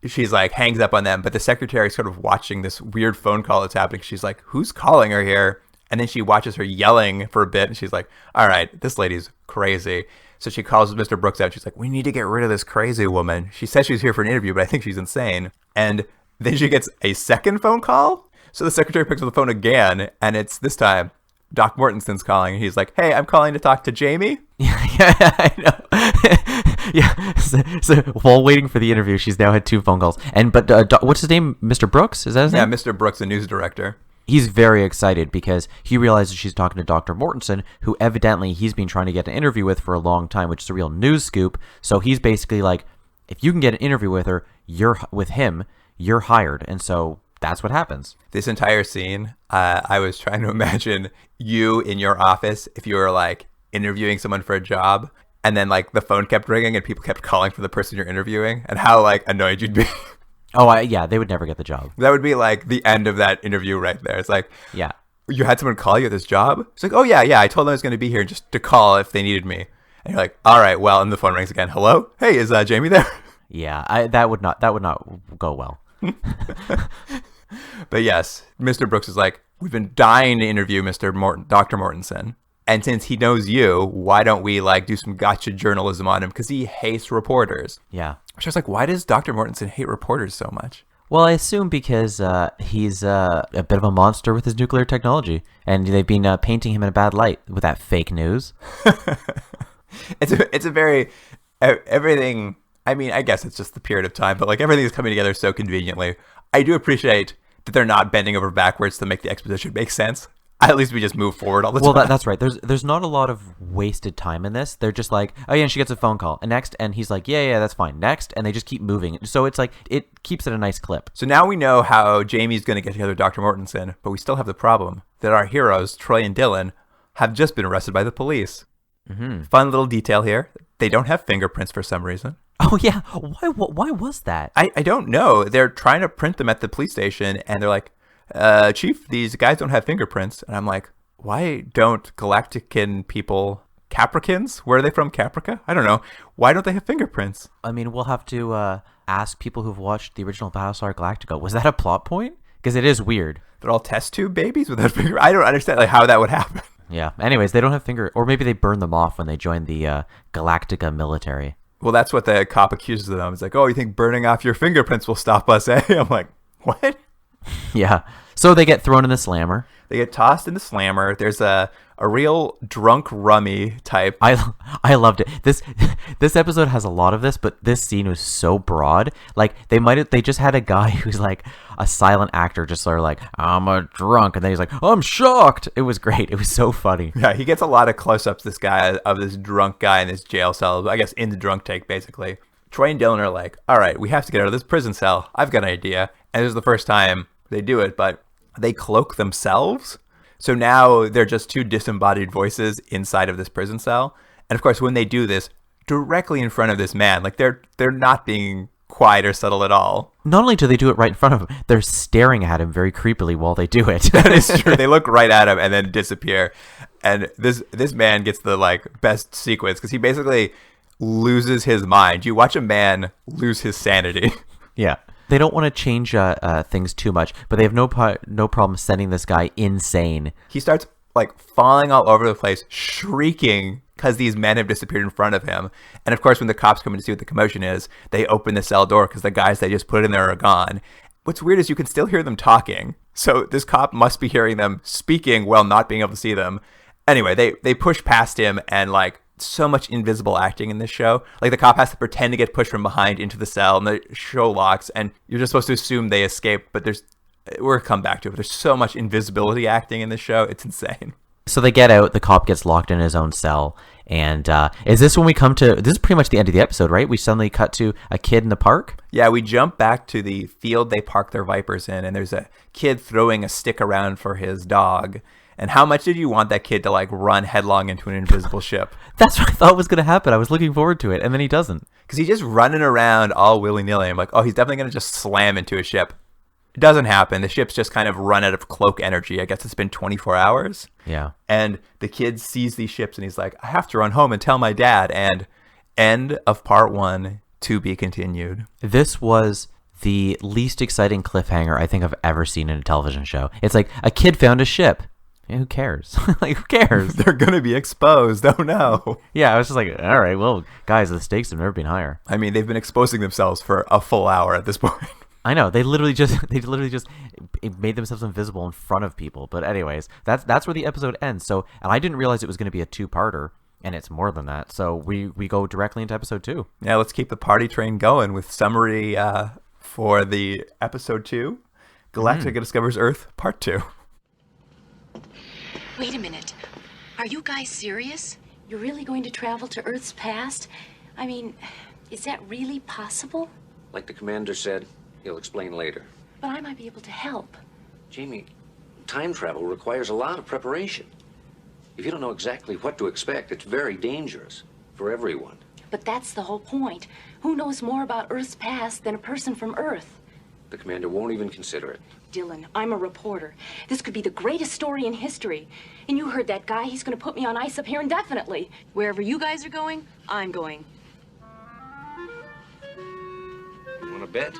she's like, hangs up on them. But the secretary's sort of watching this weird phone call that's happening. She's like, who's calling her here? And then she watches her yelling for a bit, and she's like, all right, this lady's crazy. So she calls Mr. Brooks out. She's like, we need to get rid of this crazy woman. She says she's here for an interview, but I think she's insane. And then she gets a second phone call. So the secretary picks up the phone again, and it's this time Doc Mortensen's calling. He's like, hey, I'm calling to talk to Jamie. Yeah, I know. Yeah. So while waiting for the interview, she's now had two phone calls. But what's his name? Mr. Brooks? Is that his name? Yeah, Mr. Brooks, the news director. He's very excited because he realizes she's talking to Dr. Mortensen, who evidently he's been trying to get an interview with for a long time, which is a real news scoop. So he's basically like, if you can get an interview with her, you're hired. And so that's what happens. This entire scene, I was trying to imagine you in your office if you were like interviewing someone for a job, and then like the phone kept ringing and people kept calling for the person you're interviewing, and how like annoyed you'd be. Oh, yeah, they would never get the job. That would be like the end of that interview right there. It's like, yeah, you had someone call you at this job? It's like, oh yeah, I told them I was going to be here just to call if they needed me. And you're like, all right, well, and the phone rings again. Hello? Hey, is Jamie there? Yeah, that would not go well. But yes, Mr. Brooks is like, we've been dying to interview Dr. Mortensen. And since he knows you, why don't we like do some gotcha journalism on him? Because he hates reporters. Yeah. So I was like, why does Dr. Mortensen hate reporters so much? Well, I assume because he's a bit of a monster with his nuclear technology. And they've been painting him in a bad light with that fake news. It's a very, everything, I mean, I guess it's just the period of time, but like everything is coming together so conveniently. I do appreciate that they're not bending over backwards to make the exposition make sense. At least we just move forward all the time. Well, that's right. There's not a lot of wasted time in this. They're just like, oh yeah, and she gets a phone call. And next, and he's like, yeah, that's fine. Next, and they just keep moving. So it's like, it keeps it a nice clip. So now we know how Jamie's going to get together with Dr. Mortensen, but we still have the problem that our heroes, Troy and Dylan, have just been arrested by the police. Mm-hmm. Fun little detail here. They don't have fingerprints for some reason. Oh, yeah. Why was that? I don't know. They're trying to print them at the police station, and they're like, Chief, these guys don't have fingerprints. And I'm like, why don't Galactican people, Capricans? Where are they from? Caprica? I don't know. Why don't they have fingerprints? I mean, we'll have to ask people who've watched the original Battlestar Galactica. Was that a plot point? Because it is weird. They're all test tube babies without fingerprints. I don't understand like how that would happen. Yeah. Anyways, they don't have or maybe they burn them off when they join the Galactica military. Well, that's what the cop accuses them. It's like, oh, you think burning off your fingerprints will stop us, eh? I'm like, what? Yeah. So they get thrown in the slammer. They get tossed in the slammer. There's a real drunk rummy type. I loved it. This episode has a lot of this, but this scene was so broad. Like they just had a guy who's like a silent actor, just sort of like, I'm a drunk, and then he's like, I'm shocked. It was great. It was so funny. Yeah, he gets a lot of close-ups. This guy of this drunk guy in this jail cell. I guess in the drunk take basically. Troy and Dylan are like, all right, we have to get out of this prison cell. I've got an idea, and this is the first time they do it, but they cloak themselves. So now they're just two disembodied voices inside of this prison cell. And of course, when they do this directly in front of this man, like they're not being quiet or subtle at all. Not only do they do it right in front of him, they're staring at him very creepily while they do it. That is true. They look right at him and then disappear. And this man gets the like best sequence because he basically loses his mind. You watch a man lose his sanity. Yeah. They don't want to change things too much, but they have no problem sending this guy insane. He starts like falling all over the place, shrieking because these men have disappeared in front of him. And of course, when the cops come in to see what the commotion is, they open the cell door because the guys they just put in there are gone. What's weird is you can still hear them talking. So this cop must be hearing them speaking while not being able to see them. Anyway, they push past him and like so much invisible acting in this show. Like the cop has to pretend to get pushed from behind into the cell and the show locks and you're just supposed to assume they escaped, but we'll come back to it. But there's so much invisibility acting in this show. It's insane. So they get out, the cop gets locked in his own cell. And is this when we come to, this is pretty much the end of the episode, right? We suddenly cut to a kid in the park. Yeah, we jump back to the field they park their Vipers in and there's a kid throwing a stick around for his dog. And how much did you want that kid to like run headlong into an invisible ship? That's what I thought was going to happen. I was looking forward to it, and then he doesn't. Because he's just running around all willy-nilly. I'm like, oh, he's definitely going to just slam into a ship. It doesn't happen. The ship's just kind of run out of cloak energy. I guess it's been 24 hours. Yeah. And the kid sees these ships, and he's like, I have to run home and tell my dad. And end of part 1, to be continued. This was the least exciting cliffhanger I think I've ever seen in a television show. It's like, a kid found a ship. Who cares? Like, who cares? They're going to be exposed. Oh, no. Yeah, I was just like, all right, well, guys, the stakes have never been higher. I mean, they've been exposing themselves for a full hour at this point. I know. They literally just made themselves invisible in front of people. But anyways, that's where the episode ends. So, and I didn't realize it was going to be a 2-parter, and it's more than that. So we go directly into episode 2. Yeah, let's keep the party train going with summary for the episode 2, Galactica Discovers Earth, part 2. Wait a minute. Are you guys serious? You're really going to travel to Earth's past? I mean, is that really possible? Like the commander said, he'll explain later. But I might be able to help. Jamie, time travel requires a lot of preparation. If you don't know exactly what to expect, it's very dangerous for everyone. But that's the whole point. Who knows more about Earth's past than a person from Earth? The commander won't even consider it. Dylan, I'm a reporter. This could be the greatest story in history. And you heard that guy. He's going to put me on ice up here indefinitely. Wherever you guys are going, I'm going. You want to bet?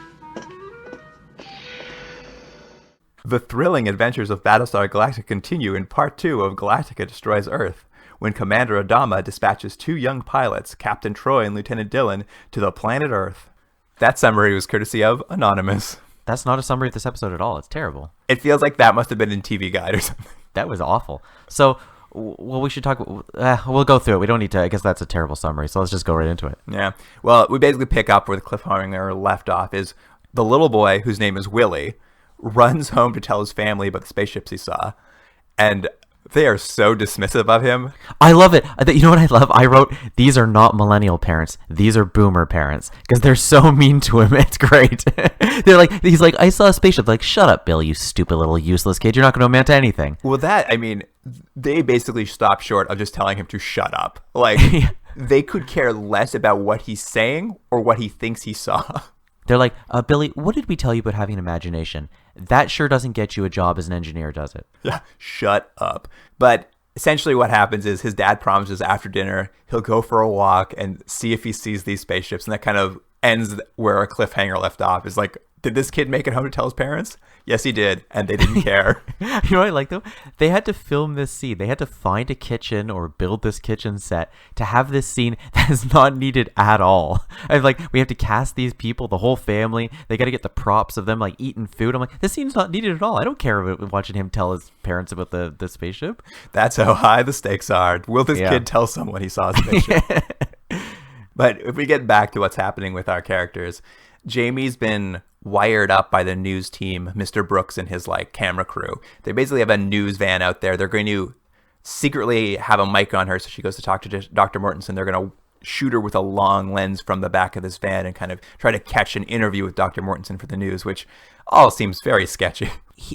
The thrilling adventures of Battlestar Galactica continue in part 2 of Galactica Destroys Earth, when Commander Adama dispatches 2 young pilots, Captain Troy and Lieutenant Dylan, to the planet Earth. That summary was courtesy of Anonymous. That's not a summary of this episode at all. It's terrible. It feels like that must have been in TV Guide or something. That was awful. So, well, we should talk. We'll go through it. We don't need to. I guess that's a terrible summary. So let's just go right into it. Yeah. Well, we basically pick up where the cliffhanger left off. Is the little boy, whose name is Willie, runs home to tell his family about the spaceships he saw, and they are so dismissive of him. I love it. You know what I love? I wrote, these are not millennial parents. These are boomer parents. Because they're so mean to him. It's great. He's like, I saw a spaceship. Like, shut up, Bill, you stupid little useless kid. You're not going to amount to anything. Well, I mean, they basically stop short of just telling him to shut up. Like, they could care less about what he's saying or what he thinks he saw. They're like, Billy, what did we tell you about having an imagination? That sure doesn't get you a job as an engineer, does it? Yeah, shut up. But essentially what happens is his dad promises after dinner he'll go for a walk and see if he sees these spaceships. And that kind of ends where a cliffhanger left off. Is like Did this kid make it home to tell his parents? Yes, he did, and they didn't care. You know what I like though? They had to film this scene. They had to find a kitchen or build this kitchen set to have this scene that is not needed at all. And like, we have to cast these people, the whole family. They got to get the props of them like eating food. I'm like, this scene's not needed at all. I don't care about watching him tell his parents about the spaceship. That's how high the stakes are. Will this kid tell someone he saw a spaceship? But if we get back to what's happening with our characters, Jamie's been wired up by the news team, Mr. Brooks and his like camera crew. They basically have a news van out there. They're going to secretly have a mic on her, so she goes to talk to Dr. Mortensen. They're going to shoot her with a long lens from the back of this van and kind of try to catch an interview with Dr. Mortensen for the news, which all seems very sketchy.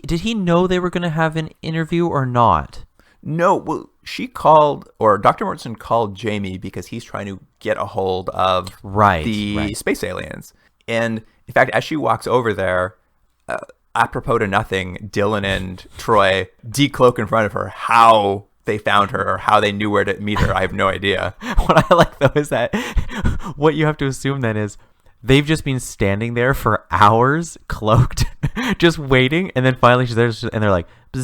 Did he know they were going to have an interview or not? No, well, she called, or Dr. Mortensen called Jamie because he's trying to get a hold of the space aliens. And in fact, as she walks over there, apropos to nothing, Dylan and Troy decloak in front of her. How they found her or how they knew where to meet her, I have no idea. What I like, though, is that what you have to assume then is they've just been standing there for hours, cloaked, just waiting, and then finally she's there, and they're like, they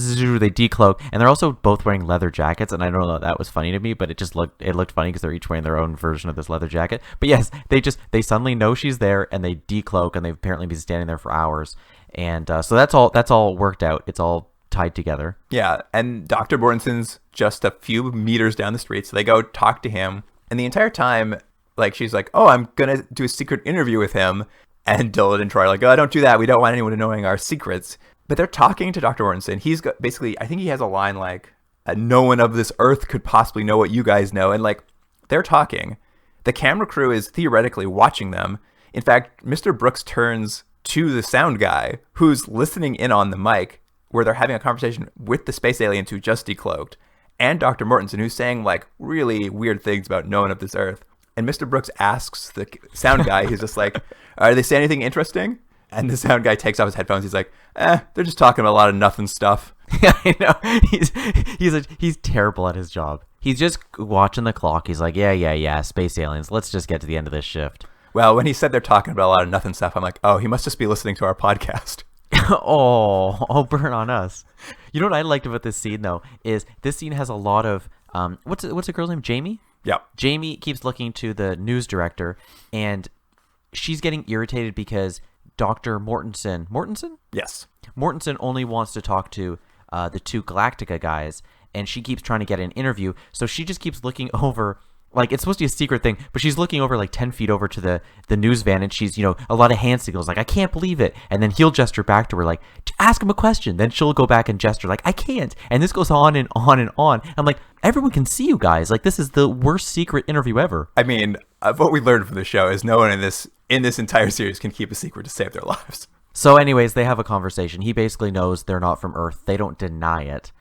decloak, and they're also both wearing leather jackets, and I don't know if that was funny to me, but it looked funny because they're each wearing their own version of this leather jacket. But yes, they suddenly know she's there, and they decloak, and they've apparently been standing there for hours, and so that's all worked out. It's all tied together. Yeah, and Dr. Mortensen's just a few meters down the street, so they go talk to him, and the entire time, like, she's like, oh, I'm gonna do a secret interview with him, and Dylan and Troy are like, oh, don't do that, we don't want anyone knowing our secrets. But they're talking to Dr. Mortensen. He's got, basically, I think he has a line like, no one of this earth could possibly know what you guys know. And like, they're talking. The camera crew is theoretically watching them. In fact, Mr. Brooks turns to the sound guy who's listening in on the mic where they're having a conversation with the space aliens who just decloaked, and Dr. Mortensen, who's saying like really weird things about no one of this earth. And Mr. Brooks asks the sound guy, he's just like, are they saying anything interesting? And the sound guy takes off his headphones. He's like, they're just talking about a lot of nothing stuff. Yeah, I know. He's terrible at his job. He's just watching the clock. He's like, yeah, space aliens. Let's just get to the end of this shift. Well, when he said they're talking about a lot of nothing stuff, I'm like, oh, he must just be listening to our podcast. oh, burn on us. You know what I liked about this scene, though, is this scene has a lot of, what's the girl's name? Jamie? Yeah. Jamie keeps looking to the news director, and she's getting irritated because Dr. Mortensen? Yes. Mortensen only wants to talk to the two Galactica guys, and she keeps trying to get an interview. So she just keeps looking over, like, it's supposed to be a secret thing, but she's looking over like 10 feet over to the news van, and she's, a lot of hand signals, like, I can't believe it. And then he'll gesture back to her, like, ask him a question. Then she'll go back and gesture, like, I can't. And this goes on and on and on. I'm like, everyone can see you guys. Like, this is the worst secret interview ever. I mean, what we learned from the show is no one in this entire series can keep a secret to save their lives. So anyways, they have a conversation. He basically knows they're not from Earth. They don't deny it.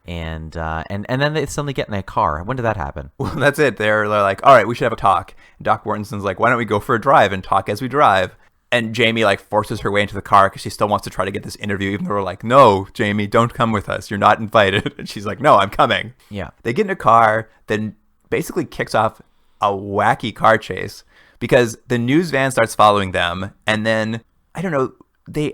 And then they suddenly get in a car. When did that happen? Well, that's it. They're like, all right, we should have a talk. And Doc Mortensen's like, why don't we go for a drive and talk as we drive? And Jamie like forces her way into the car because she still wants to try to get this interview, even though we're like, no, Jamie, don't come with us. You're not invited. And she's like, no, I'm coming. Yeah. They get in a car, then basically kicks off a wacky car chase because the news van starts following them. And then, I don't know,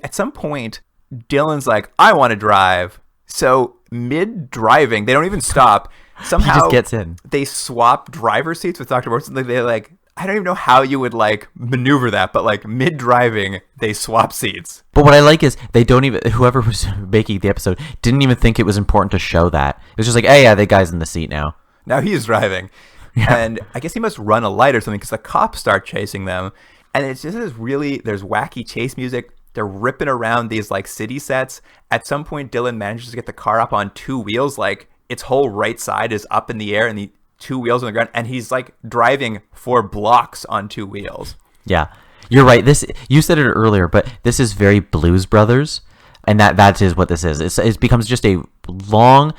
at some point, Dylan's like, I want to drive. So mid-driving, they don't even stop. Somehow he just gets in. They swap driver seats with Dr. Mortensen. They like, I don't even know how you would like maneuver that, but like mid-driving, they swap seats. But what I like is they don't even, whoever was making the episode didn't even think it was important to show that. It was just like, hey, yeah, the guy's in the seat now. Now he's driving. Yeah. And I guess he must run a light or something because the cops start chasing them. And it's just there's wacky chase music. They're ripping around these like city sets. At some point, Dylan manages to get the car up on two wheels. Like its whole right side is up in the air and the two wheels on the ground. And he's like driving for blocks on two wheels. Yeah, you're right. You said it earlier, but this is very Blues Brothers. And that is what this is. It becomes just a long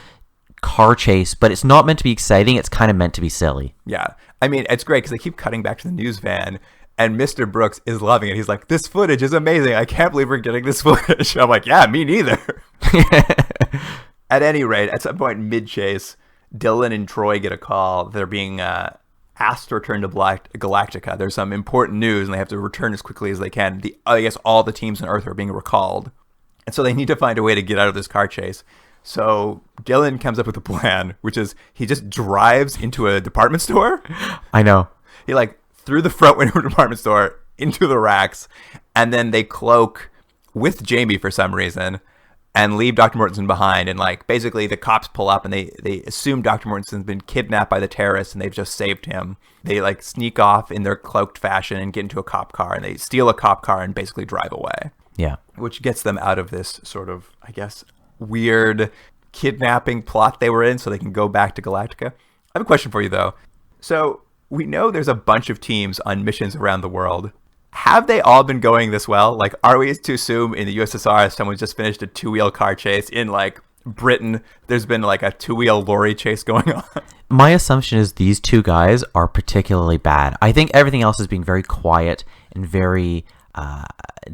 car chase, but it's not meant to be exciting. It's kind of meant to be silly. Yeah. I mean, it's great because they keep cutting back to the news van. And Mr. Brooks is loving it. He's like, this footage is amazing. I can't believe we're getting this footage. I'm like, yeah, me neither. At any rate, at some point mid-chase, Dylan and Troy get a call. They're being has to return to Galactica. There's some important news, and they have to return as quickly as they can. I guess all the teams on Earth are being recalled. And so they need to find a way to get out of this car chase. So Dylan comes up with a plan, which is he just drives into a department store. I know. He through the front window of a department store into the racks, and then they cloak with Jamie for some reason and leave Dr. Mortensen behind. And basically the cops pull up and they assume Dr. Mortensen's been kidnapped by the terrorists and they've just saved him. They sneak off in their cloaked fashion and get into a cop car, and they steal a cop car and basically drive away. Yeah. Which gets them out of this sort of, I guess, weird kidnapping plot they were in so they can go back to Galactica. I have a question for you, though. So we know there's a bunch of teams on missions around the world. Have they all been going this well? Are we to assume in the USSR someone just finished a 2-wheel car chase? In Britain, there's been a 2-wheel lorry chase going on? My assumption is these two guys are particularly bad. I think everything else is being very quiet and very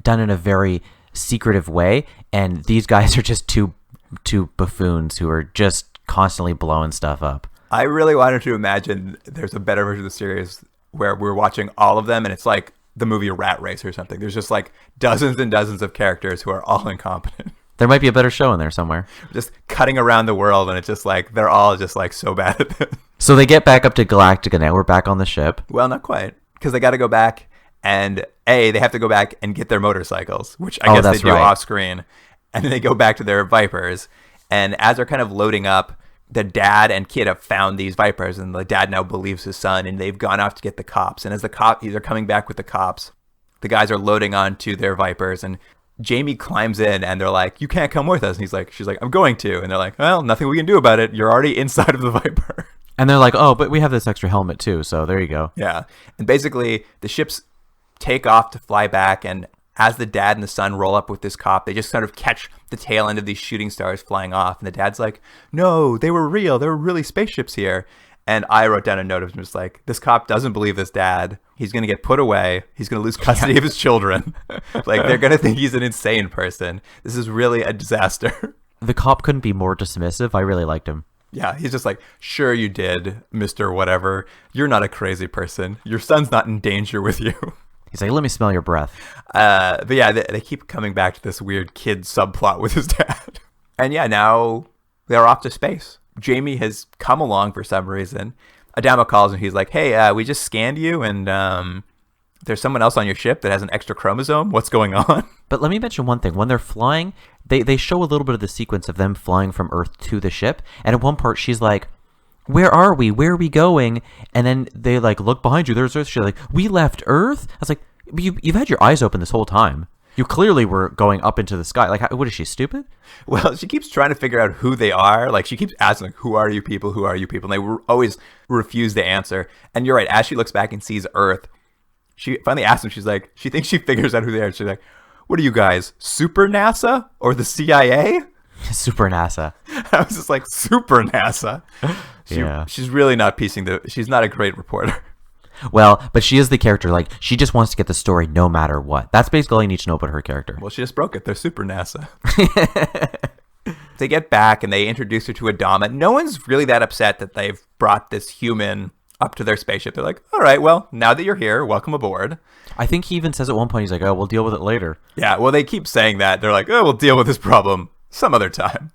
done in a very secretive way, and these guys are just two buffoons who are just constantly blowing stuff up. I really wanted to imagine there's a better version of the series where we're watching all of them and it's like the movie Rat Race or something. There's just dozens and dozens of characters who are all incompetent. There might be a better show in there somewhere. Just cutting around the world, and it's just they're all just so bad at this. So they get back up to Galactica now. We're back on the ship. Well, not quite, because they got to go back. And they have to go back and get their motorcycles, which I guess they do off screen. And then they go back to their Vipers. And as they're kind of loading up, the dad and kid have found these Vipers, and the dad now believes his son, and they've gone off to get the cops. And as they're coming back with the cops, the guys are loading onto their Vipers, and Jamie climbs in, and they're like, "You can't come with us." And she's like, "I'm going to." And they're like, "Well, nothing we can do about it. You're already inside of the Viper." And they're like, "Oh, but we have this extra helmet too, so there you go." Yeah. And basically, the ship's take off to fly back, and as the dad and the son roll up with this cop, they just sort of catch the tail end of these shooting stars flying off, and the dad's like, "No, they were real. There were really spaceships here." And I wrote down a note of just this cop doesn't believe this dad. He's going to get put away. He's going to lose custody of his children. They're going to think he's an insane person. This is really a disaster. The cop couldn't be more dismissive. I really liked him. Yeah, he's just "Sure you did, Mr. Whatever. You're not a crazy person. Your son's not in danger with you." He's like, "Let me smell your breath." But yeah, they keep coming back to this weird kid subplot with his dad. And yeah, now they're off to space. Jamie has come along for some reason. Adama calls him. He's like, "Hey, we just scanned you, and there's someone else on your ship that has an extra chromosome. What's going on?" But let me mention one thing. When they're flying, they show a little bit of the sequence of them flying from Earth to the ship. And at one part, she's like, "Where are we? Where are we going?" And then they look behind you. There's Earth. She's like, "We left Earth?" I was like, you've had your eyes open this whole time. You clearly were going up into the sky. What is she, stupid? Well, she keeps trying to figure out who they are. She keeps asking, "Who are you people? Who are you people?" And they always refuse to answer. And you're right. As she looks back and sees Earth, she finally asks them. She's like, she thinks she figures out who they are. She's like, "What are you guys, Super NASA or the CIA?" Super NASA. I was just like, Super NASA? Yeah. She's really not she's not a great reporter. Well, but she is the character. She just wants to get the story no matter what. That's basically all you need to know about her character. Well, she just broke it. They're Super NASA. They get back and they introduce her to Adama. No one's really that upset that they've brought this human up to their spaceship. They're like, "All right, well, now that you're here, welcome aboard." I think he even says at one point, he's like, "Oh, we'll deal with it later." Yeah, well, they keep saying that. They're like, "Oh, we'll deal with this problem some other time."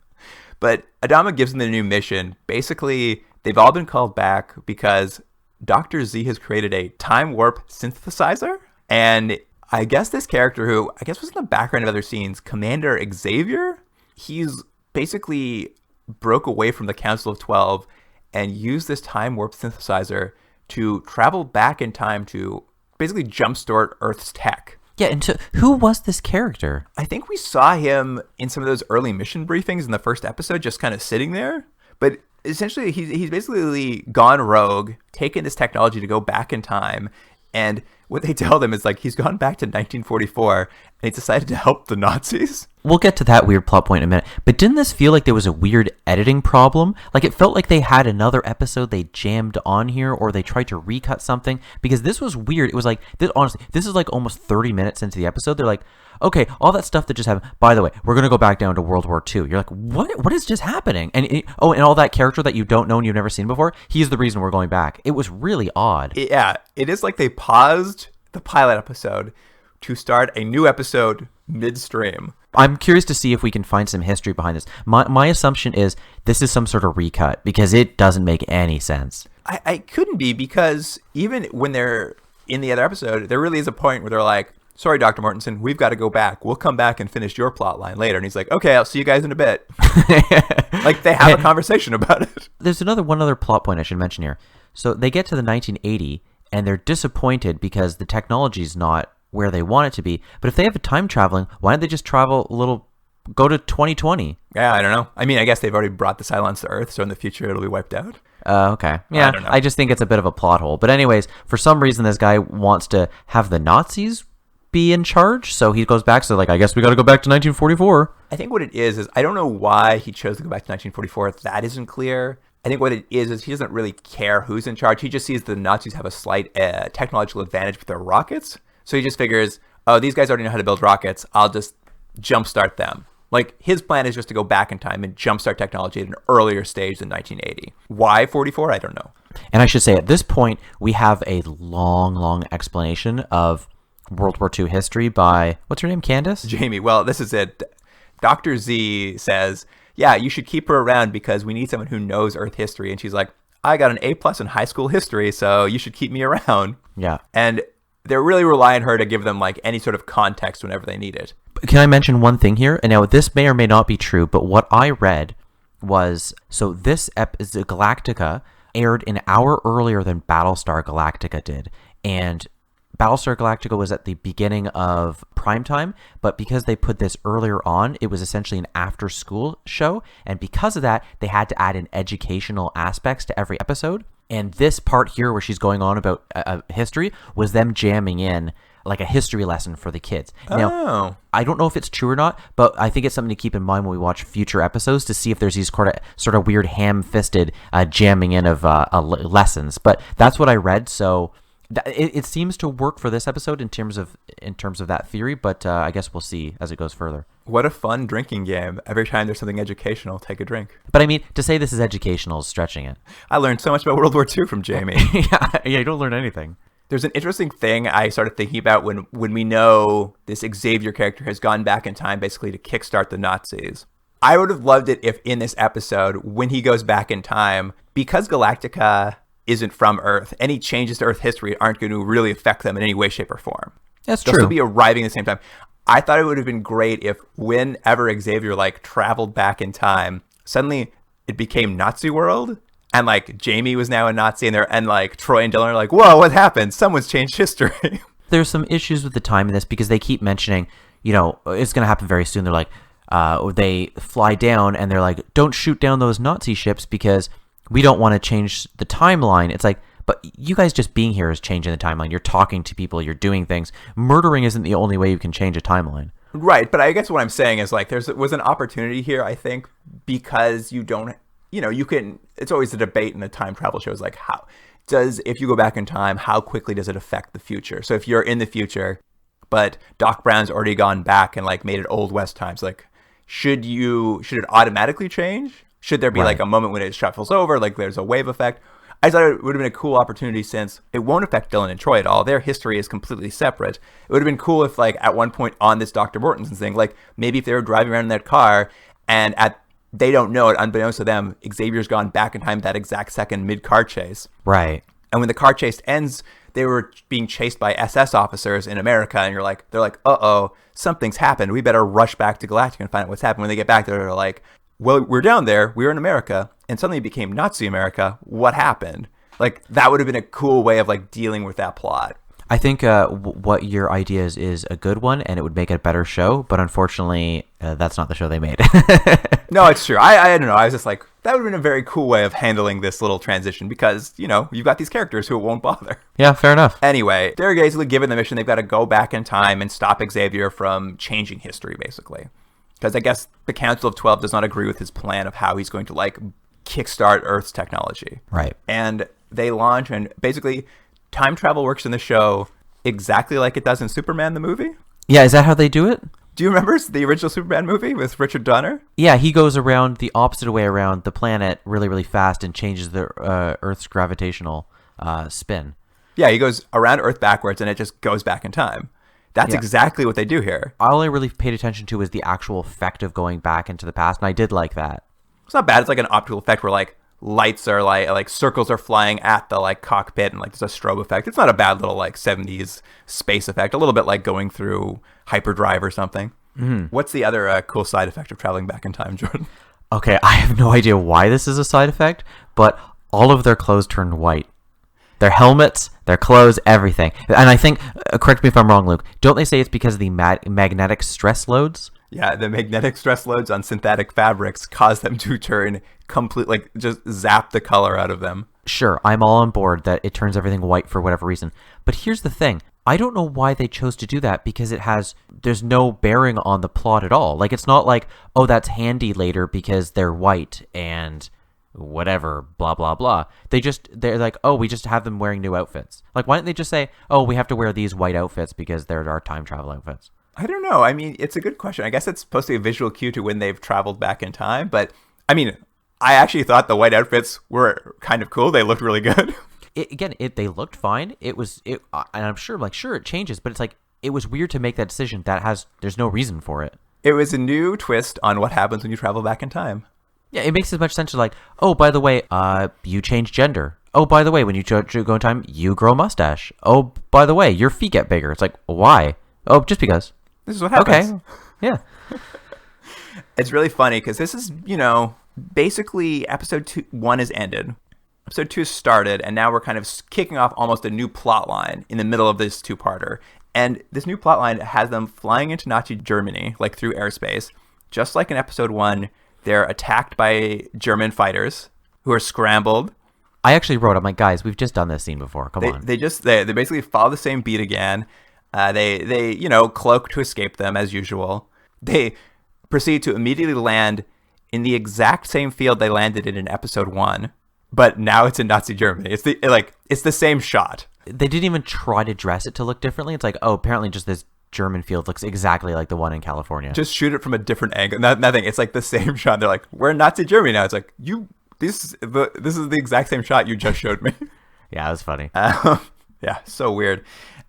But Adama gives them the new mission. Basically, they've all been called back because Dr. Z has created a time warp synthesizer. And I guess this character, who I guess was in the background of other scenes, Commander Xavier, he's basically broke away from the Council of 12 and used this time warp synthesizer to travel back in time to basically jumpstart Earth's tech. Yeah, and who was this character? I think we saw him in some of those early mission briefings in the first episode, just kind of sitting there. But essentially, he's basically gone rogue, taken this technology to go back in time. And what they tell them is like he's gone back to 1944 and he decided to help the Nazis. We'll get to that weird plot point in a minute. But didn't this feel like there was a weird editing problem? Like it felt like they had another episode they jammed on here, or they tried to recut something, because this was weird. It was like, honestly, this is like almost 30 minutes into the episode. They're like, okay, all that stuff that just happened, by the way, we're going to go back down to World War II. You're like, what is just happening? And and all that character that you don't know and you've never seen before, he's the reason we're going back. It was really odd. Yeah, it is like they paused the pilot episode to start a new episode midstream. I'm curious to see if we can find some history behind this. My assumption is this is some sort of recut, because it doesn't make any sense. I couldn't be, because even when they're in the other episode, there really is a point where they're like, sorry, Dr. Mortensen, we've got to go back. We'll come back and finish your plot line later. And he's like, okay, I'll see you guys in a bit. Like they have a conversation about it. There's one other plot point I should mention here. So they get to the 1980 and they're disappointed because the technology's not where they want it to be. But if they have a time traveling, why don't they just travel a little, go to 2020? Yeah, I don't know. I mean, I guess they've already brought the Cylons to Earth, so in the future it'll be wiped out. Okay. Yeah, I don't know. I just think it's a bit of a plot hole. But anyways, for some reason, this guy wants to have the Nazis be in charge, so he goes back. So like, I guess we got to go back to 1944. I think what it is I don't know why he chose to go back to 1944. That isn't clear. I think what it is he doesn't really care who's in charge. He just sees the Nazis have a slight technological advantage with their rockets. So he just figures, oh, these guys already know how to build rockets. I'll just jumpstart them. Like, his plan is just to go back in time and jumpstart technology at an earlier stage than 1980. Why 44? I don't know. And I should say, at this point, we have a long explanation of World War II history by, what's her name, Candace? Jamie. Well, this is it. Dr. Z says, yeah, you should keep her around because we need someone who knows Earth history. And she's like, I got an A+ in high school history, so you should keep me around. Yeah. And they're really relying on her to give them like any sort of context whenever they need it. Can I mention one thing here? And now this may or may not be true, but what I read was, so this Galactica aired an hour earlier than Battlestar Galactica did. And Battlestar Galactica was at the beginning of primetime, but because they put this earlier on, it was essentially an after-school show. And because of that, they had to add in educational aspects to every episode. And this part here where she's going on about history was them jamming in like a history lesson for the kids. Now, I don't know if it's true or not, but I think it's something to keep in mind when we watch future episodes to see if there's these sort of weird ham-fisted jamming in of lessons. But that's what I read, so it seems to work for this episode in terms of that theory. But I guess we'll see as it goes further. What a fun drinking game. Every time there's something educational, take a drink. But I mean, to say this is educational is stretching it. I learned so much about World War II from Jamie. yeah, you don't learn anything. There's an interesting thing I started thinking about when we know this Xavier character has gone back in time basically to kickstart the Nazis. I would have loved it if in this episode, when he goes back in time, because Galactica isn't from Earth, any changes to Earth history aren't going to really affect them in any way, shape, or form. That's They'll true. still be arriving at the same time. I thought it would have been great if whenever Xavier like traveled back in time, suddenly it became Nazi world. And like Jamie was now a Nazi, and like Troy and Dylan are like, whoa, what happened? Someone's changed history. There's some issues with the time in this because they keep mentioning, it's going to happen very soon. They're like, they fly down and they're like, don't shoot down those Nazi ships because we don't want to change the timeline. It's like, but you guys just being here is changing the timeline. You're talking to people, you're doing things. Murdering isn't the only way you can change a timeline. Right, but I guess what I'm saying is like was an opportunity here, I think, because you don't, you can, it's always a debate in a time travel show is like if you go back in time, how quickly does it affect the future? So if you're in the future, but Doc Brown's already gone back and like made it Old West times, like should it automatically change? Should there be like a moment when it shuffles over, like there's a wave effect? I thought it would have been a cool opportunity since it won't affect Dylan and Troy at all. Their history is completely separate. It would have been cool if like at one point on this Dr. Mortensen thing, like maybe if they were driving around in that car and they don't know it, unbeknownst to them, Xavier's gone back in time that exact second mid-car chase. Right. And when the car chase ends, they were being chased by SS officers in America, and they're like, uh-oh, something's happened. We better rush back to Galactica and find out what's happened. When they get back there, they're like, well, we're down there, we were in America, and suddenly it became Nazi America. What happened? Like, that would have been a cool way of like dealing with that plot. I think what your idea is a good one, and it would make it a better show. But unfortunately, that's not the show they made. No, it's true. I don't know. I was just like, that would have been a very cool way of handling this little transition because, you've got these characters who it won't bother. Yeah, fair enough. Anyway, they're basically given the mission. They've got to go back in time and stop Xavier from changing history, basically. Because I guess the Council of 12 does not agree with his plan of how he's going to, kickstart Earth's technology. Right. And they launch, and basically, time travel works in the show exactly like it does in Superman the movie. Yeah, is that how they do it? Do you remember the original Superman movie with Richard Donner? Yeah, he goes around the opposite way around the planet really, really fast and changes the Earth's gravitational spin. Yeah, he goes around Earth backwards, and it just goes back in time. That's exactly what they do here. All I really paid attention to was the actual effect of going back into the past, and I did like that. It's not bad. It's like an optical effect where lights are like circles are flying at the cockpit, and there's a strobe effect. It's not a bad little 70s space effect. A little bit like going through hyperdrive or something. Mm-hmm. What's the other cool side effect of traveling back in time, Jordan? Okay, I have no idea why this is a side effect, but all of their clothes turned white. Their helmets, their clothes, everything. And I think, correct me if I'm wrong, Luke, don't they say it's because of the magnetic stress loads? Yeah, the magnetic stress loads on synthetic fabrics cause them to turn just zap the color out of them. Sure, I'm all on board that it turns everything white for whatever reason. But here's the thing. I don't know why they chose to do that because there's no bearing on the plot at all. It's not like, oh, that's handy later because they're white and whatever, blah, blah, blah. They're like, oh, we just have them wearing new outfits. Why don't they just say, oh, we have to wear these white outfits because they're our time travel outfits? I don't know. I mean, it's a good question. I guess it's supposed to be a visual cue to when they've traveled back in time. But, I mean, I actually thought the white outfits were kind of cool. They looked really good. They looked fine. And I'm sure, sure, it changes. But it's it was weird to make that decision. There's no reason for it. It was a new twist on what happens when you travel back in time. Yeah, it makes as much sense to oh, by the way, you change gender. Oh, by the way, when you go in time, you grow a mustache. Oh, by the way, your feet get bigger. It's why? Oh, just because. This is what happens. Okay. Yeah. It's really funny because this is, basically episode 1 is ended. Episode 2 started, and now we're kind of kicking off almost a new plot line in the middle of this two-parter. And this new plot line has them flying into Nazi Germany, through airspace. Just like in episode 1, they're attacked by German fighters who are scrambled. I actually wrote, I'm like, guys, we've just done this scene before. Come on. They basically follow the same beat again. They cloak to escape them as usual. They proceed to immediately land in the exact same field they landed in episode 1, but now it's in Nazi Germany. It's the same shot. They didn't even try to dress it to look differently. It's oh, apparently just this German field looks exactly like the one in California. Just shoot it from a different angle. Nothing. It's the same shot. They're we're in Nazi Germany now. It's this is the exact same shot you just showed me. Yeah, it was funny. Yeah, so weird.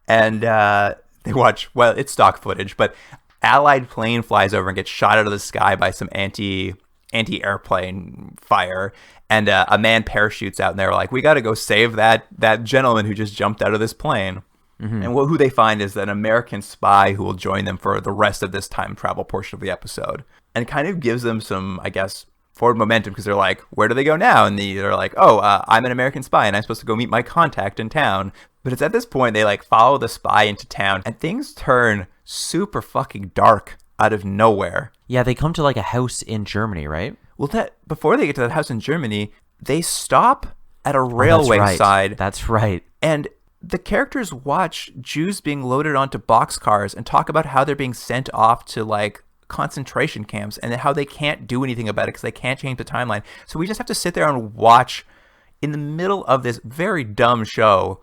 And they watch, it's stock footage, but Allied plane flies over and gets shot out of the sky by some anti-airplane fire. And a man parachutes out, and they're like, we got to go save that gentleman who just jumped out of this plane. Mm-hmm. And who they find is an American spy who will join them for the rest of this time travel portion of the episode. And kind of gives them some, I guess, forward momentum because they're like, where do they go now? And they're like, oh, I'm an American spy and I'm supposed to go meet my contact in town. But it's at this point they follow the spy into town and things turn super fucking dark out of nowhere. Yeah, they come to a house in Germany, right? Well, before they get to that house in Germany, they stop at a railway side. That's right. And the characters watch Jews being loaded onto boxcars and talk about how they're being sent off to concentration camps and how they can't do anything about it because they can't change the timeline. So we just have to sit there and watch in the middle of this very dumb show,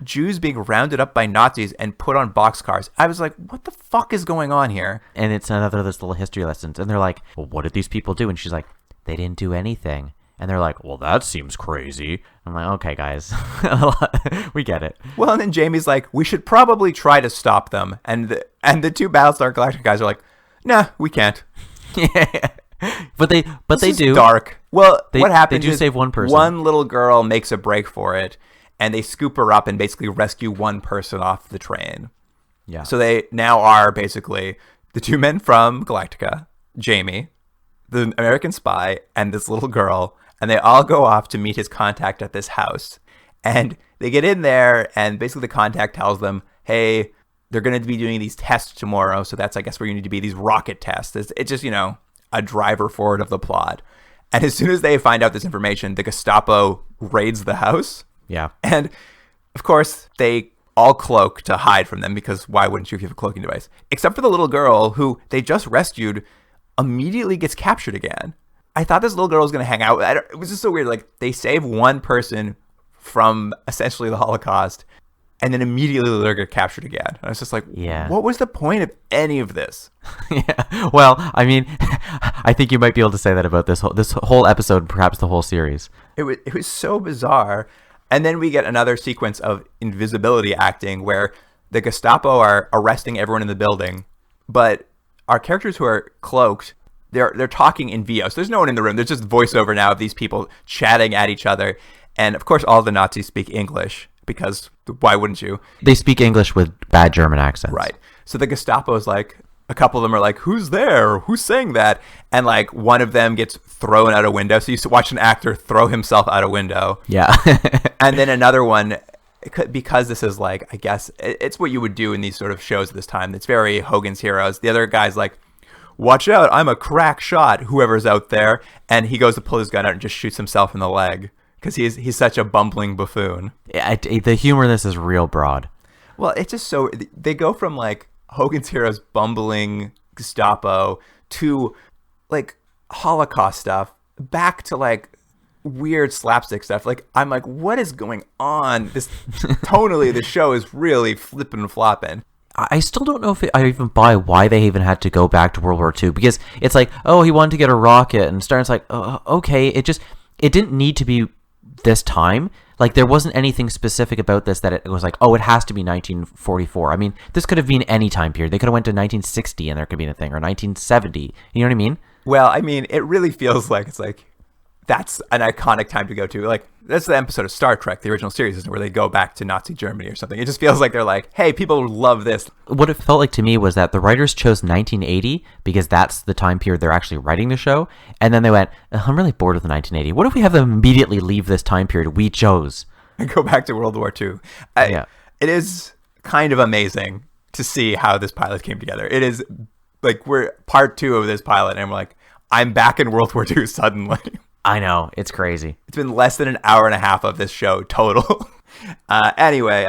Jews being rounded up by Nazis and put on boxcars. I was like, what the fuck is going on here? And it's another of those little history lessons. And they're like, well, what did these people do? And she's like, they didn't do anything. And they're like, well, that seems crazy. I'm like, okay, guys, we get it. Well, and then Jamie's like, we should probably try to stop them. And the two Battlestar Galactica guys are like, nah, we can't. Yeah. But they do. Dark. Well, what happens they do is save one person. One little girl makes a break for it, and they scoop her up and basically rescue one person off the train. Yeah. So they now are basically the two men from Galactica, Jamie, the American spy, and this little girl, and they all go off to meet his contact at this house. And they get in there, and basically the contact tells them, hey, they're going to be doing these tests tomorrow. So that's, I guess, where you need to be, these rocket tests. It's just, a driver forward of the plot. And as soon as they find out this information, the Gestapo raids the house. Yeah. And, of course, they all cloak to hide from them, because why wouldn't you if you have a cloaking device? Except for the little girl who they just rescued immediately gets captured again. I thought this little girl was going to hang out. It was just so weird. Like, they save one person from essentially the Holocaust, and then immediately they're get captured again. And I was just like, what was the point of any of this? Yeah. Well, I mean, I think you might be able to say that about this whole episode, perhaps the whole series. It was so bizarre. And then we get another sequence of invisibility acting where the Gestapo are arresting everyone in the building, but our characters who are cloaked, they're talking in VO. So there's no one in the room. There's just voiceover now of these people chatting at each other. And of course, all the Nazis speak English, because why wouldn't you? They speak English with bad German accents. Right. So the Gestapo is like, a couple of them are like, who's there? Who's saying that? And like one of them gets thrown out a window. So you watch an actor throw himself out a window. Yeah. And then another one, because this is like, I guess it's what you would do in these sort of shows at this time. It's very Hogan's Heroes. The other guy's like, watch out, I'm a crack shot, whoever's out there. And he goes to pull his gun out and just shoots himself in the leg, because he's such a bumbling buffoon. The humor in this is real broad. Well, it's just so, they go from like Hogan's Heroes bumbling Gestapo to like Holocaust stuff, back to like weird slapstick stuff. Like, I'm like, what is going on? This tonally, the show is really flipping and flopping. I still don't know if I even buy why they even had to go back to World War II, because it's like, oh, he wanted to get a rocket, and Stern's like, okay, it didn't need to be this time. Like, there wasn't anything specific about this that it was like, oh, it has to be 1944. I mean, this could have been any time period. They could have went to 1960 and there could be a thing, or 1970. You know what I mean? Well, I mean, it really feels like it's like, that's an iconic time to go to. Like, that's the episode of Star Trek, the original series, isn't it, where they go back to Nazi Germany or something. It just feels like they're like, hey, people love this. What it felt like to me was that the writers chose 1980 because that's the time period they're actually writing the show. And then they went, I'm really bored with the 1980. What if we have them immediately leave this time period we chose? And go back to World War II. Yeah. It is kind of amazing to see how this pilot came together. It is like, we're part 2 of this pilot, and we're like, I'm back in World War II suddenly. I know, it's crazy. It's been less than an hour and a half of this show total. Anyway,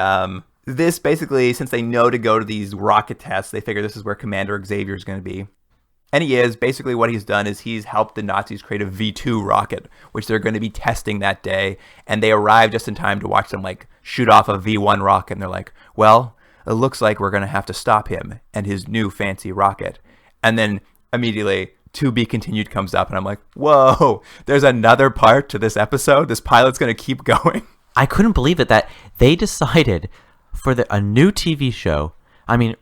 this basically, since they know to go to these rocket tests, they figure this is where Commander Xavier is going to be. And he is. Basically what he's done is he's helped the Nazis create a V2 rocket, which they're going to be testing that day. And they arrive just in time to watch them like shoot off a V1 rocket. And they're like, well, it looks like we're going to have to stop him and his new fancy rocket. And then immediately, to be continued comes up, and I'm like, whoa, there's another part to this episode? This pilot's going to keep going? I couldn't believe it that they decided for a new TV show. I mean,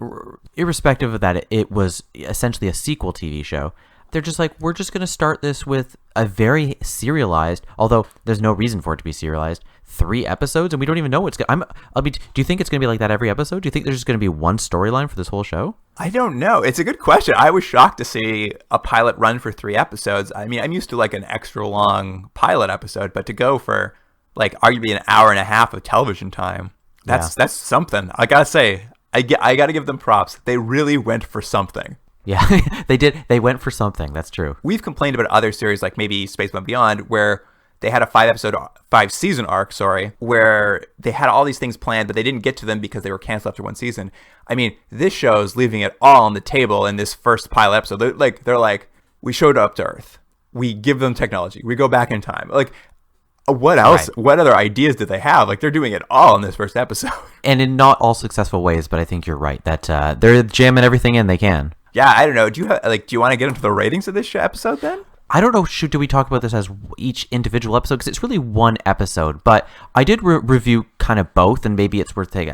irrespective of that, it was essentially a sequel TV show. They're just like, we're just going to start this with a very serialized, although there's no reason for it to be serialized, 3 episodes, and we don't even know what's going to... do you think it's going to be like that every episode? Do you think there's just going to be one storyline for this whole show? I don't know. It's a good question. I was shocked to see a pilot run for 3 episodes. I mean, I'm used to like an extra long pilot episode, but to go for like arguably an hour and a half of television time, that's something. I gotta say, I gotta give them props. They really went for something. Yeah, they did. They went for something. That's true. We've complained about other series like maybe Space Went Beyond, where they had a 5-season arc, where they had all these things planned, but they didn't get to them because they were canceled after 1 season. I mean, this show's leaving it all on the table in this first pilot episode. They're like, we showed up to Earth. We give them technology. We go back in time. Like, what else? Right. What other ideas did they have? Like, they're doing it all in this first episode. And in not all successful ways, but I think you're right that they're jamming everything in they can. Yeah, I don't know. Do you want to get into the ratings of this episode then? I don't know, do we talk about this as each individual episode? Because it's really one episode, but I did review kind of both, and maybe it's worth taking.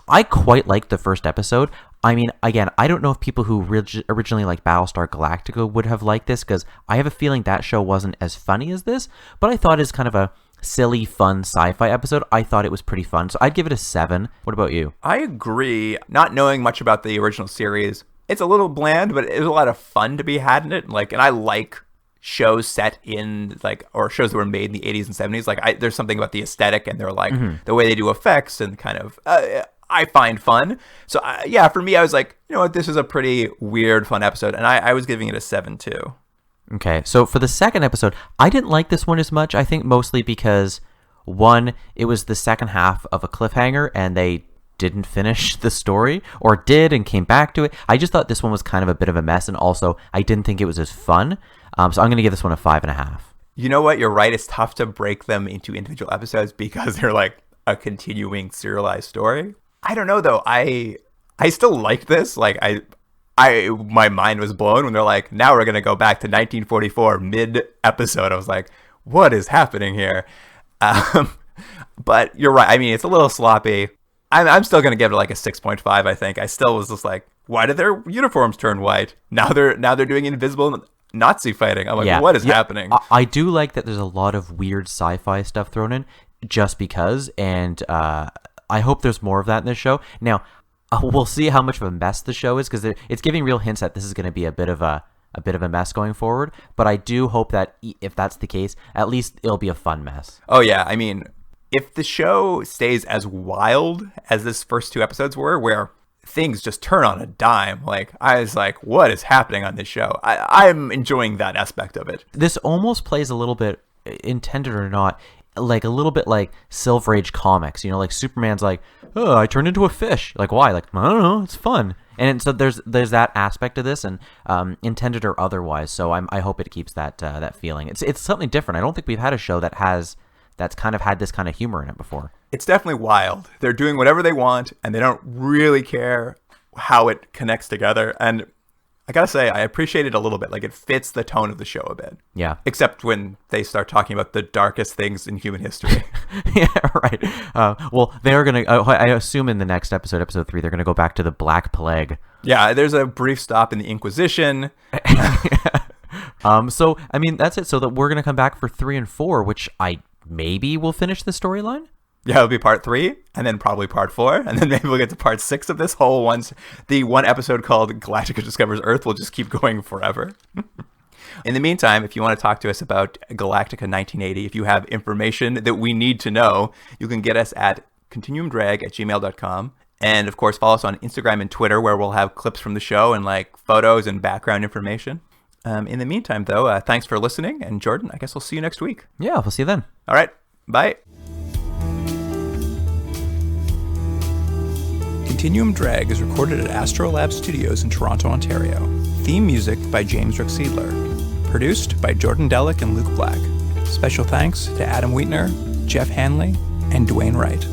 I quite liked the first episode. I mean, again, I don't know if people who originally liked Battlestar Galactica would have liked this, because I have a feeling that show wasn't as funny as this, but I thought it's kind of a silly, fun sci-fi episode. I thought it was pretty fun, so I'd give it a 7. What about you? I agree. Not knowing much about the original series, it's a little bland, but there's a lot of fun to be had in it. And I like shows set in like, or shows that were made in the 80s and 70s. Like there's something about the aesthetic and they're like the way they do effects and kind of I find fun. So yeah, for me, I was like, you know what, this is a pretty weird, fun episode, and I was giving it a 7 too. Okay, so for the second episode, I didn't like this one as much. I think mostly because, one, it was the second half of a cliffhanger, and they didn't finish the story, or did and came back to it. I just thought this one was kind of a bit of a mess, and also I didn't think it was as fun. So I'm going to give this one a 5.5. You know what? You're right. It's tough to break them into individual episodes because they're like a continuing serialized story. I don't know though. I still liked this. Like my mind was blown when they're like, now we're gonna go back to 1944 mid episode. I was like, what is happening here? But you're right. I mean, it's a little sloppy. I'm still gonna give it like a 6.5. I think I still was just like, why did their uniforms turn white? Now they're doing invisible Nazi fighting. I'm like, what is happening? I do like that there's a lot of weird sci-fi stuff thrown in just because, and I hope there's more of that in this show. Now, we'll see how much of a mess the show is, because it's giving real hints that this is going to be a bit of a mess going forward. But I do hope that if that's the case, at least it'll be a fun mess. Oh yeah, I mean, if the show stays as wild as this first 2 episodes were, where things just turn on a dime, like I was like, what is happening on this show? I'm enjoying that aspect of it. This almost plays a little bit, intended or not, like a little bit like Silver Age comics, you know, like Superman's like, oh, I turned into a fish. Like, why? Like, I don't know, it's fun. And so there's that aspect of this, and intended or otherwise. So I hope it keeps that feeling. It's something different. I don't think we've had a show that's kind of had this kind of humor in it before. It's definitely wild. They're doing whatever they want, and they don't really care how it connects together. And I gotta say, I appreciate it a little bit. Like, it fits the tone of the show a bit. Yeah. Except when they start talking about the darkest things in human history. Yeah, right. Well, they are going to, I assume in the next episode 3, they're going to go back to the Black Plague. Yeah, there's a brief stop in the Inquisition. So, I mean, that's it. So that we're going to come back for 3 and 4, which I maybe will finish the storyline. Yeah, it'll be part 3, and then probably part 4, and then maybe we'll get to part 6 of this whole one. The one episode called Galactica Discovers Earth will just keep going forever. In the meantime, if you want to talk to us about Galactica 1980, if you have information that we need to know, you can get us at continuumdrag@gmail.com. And of course, follow us on Instagram and Twitter, where we'll have clips from the show and like photos and background information. In the meantime, though, thanks for listening. And Jordan, I guess we'll see you next week. Yeah, we'll see you then. All right. Bye. Continuum Drag is recorded at Astrolab Studios in Toronto, Ontario. Theme music by James Ruxedler. Produced by Jordan Delic and Luke Black. Special thanks to Adam Wheatner, Jeff Hanley, and Dwayne Wright.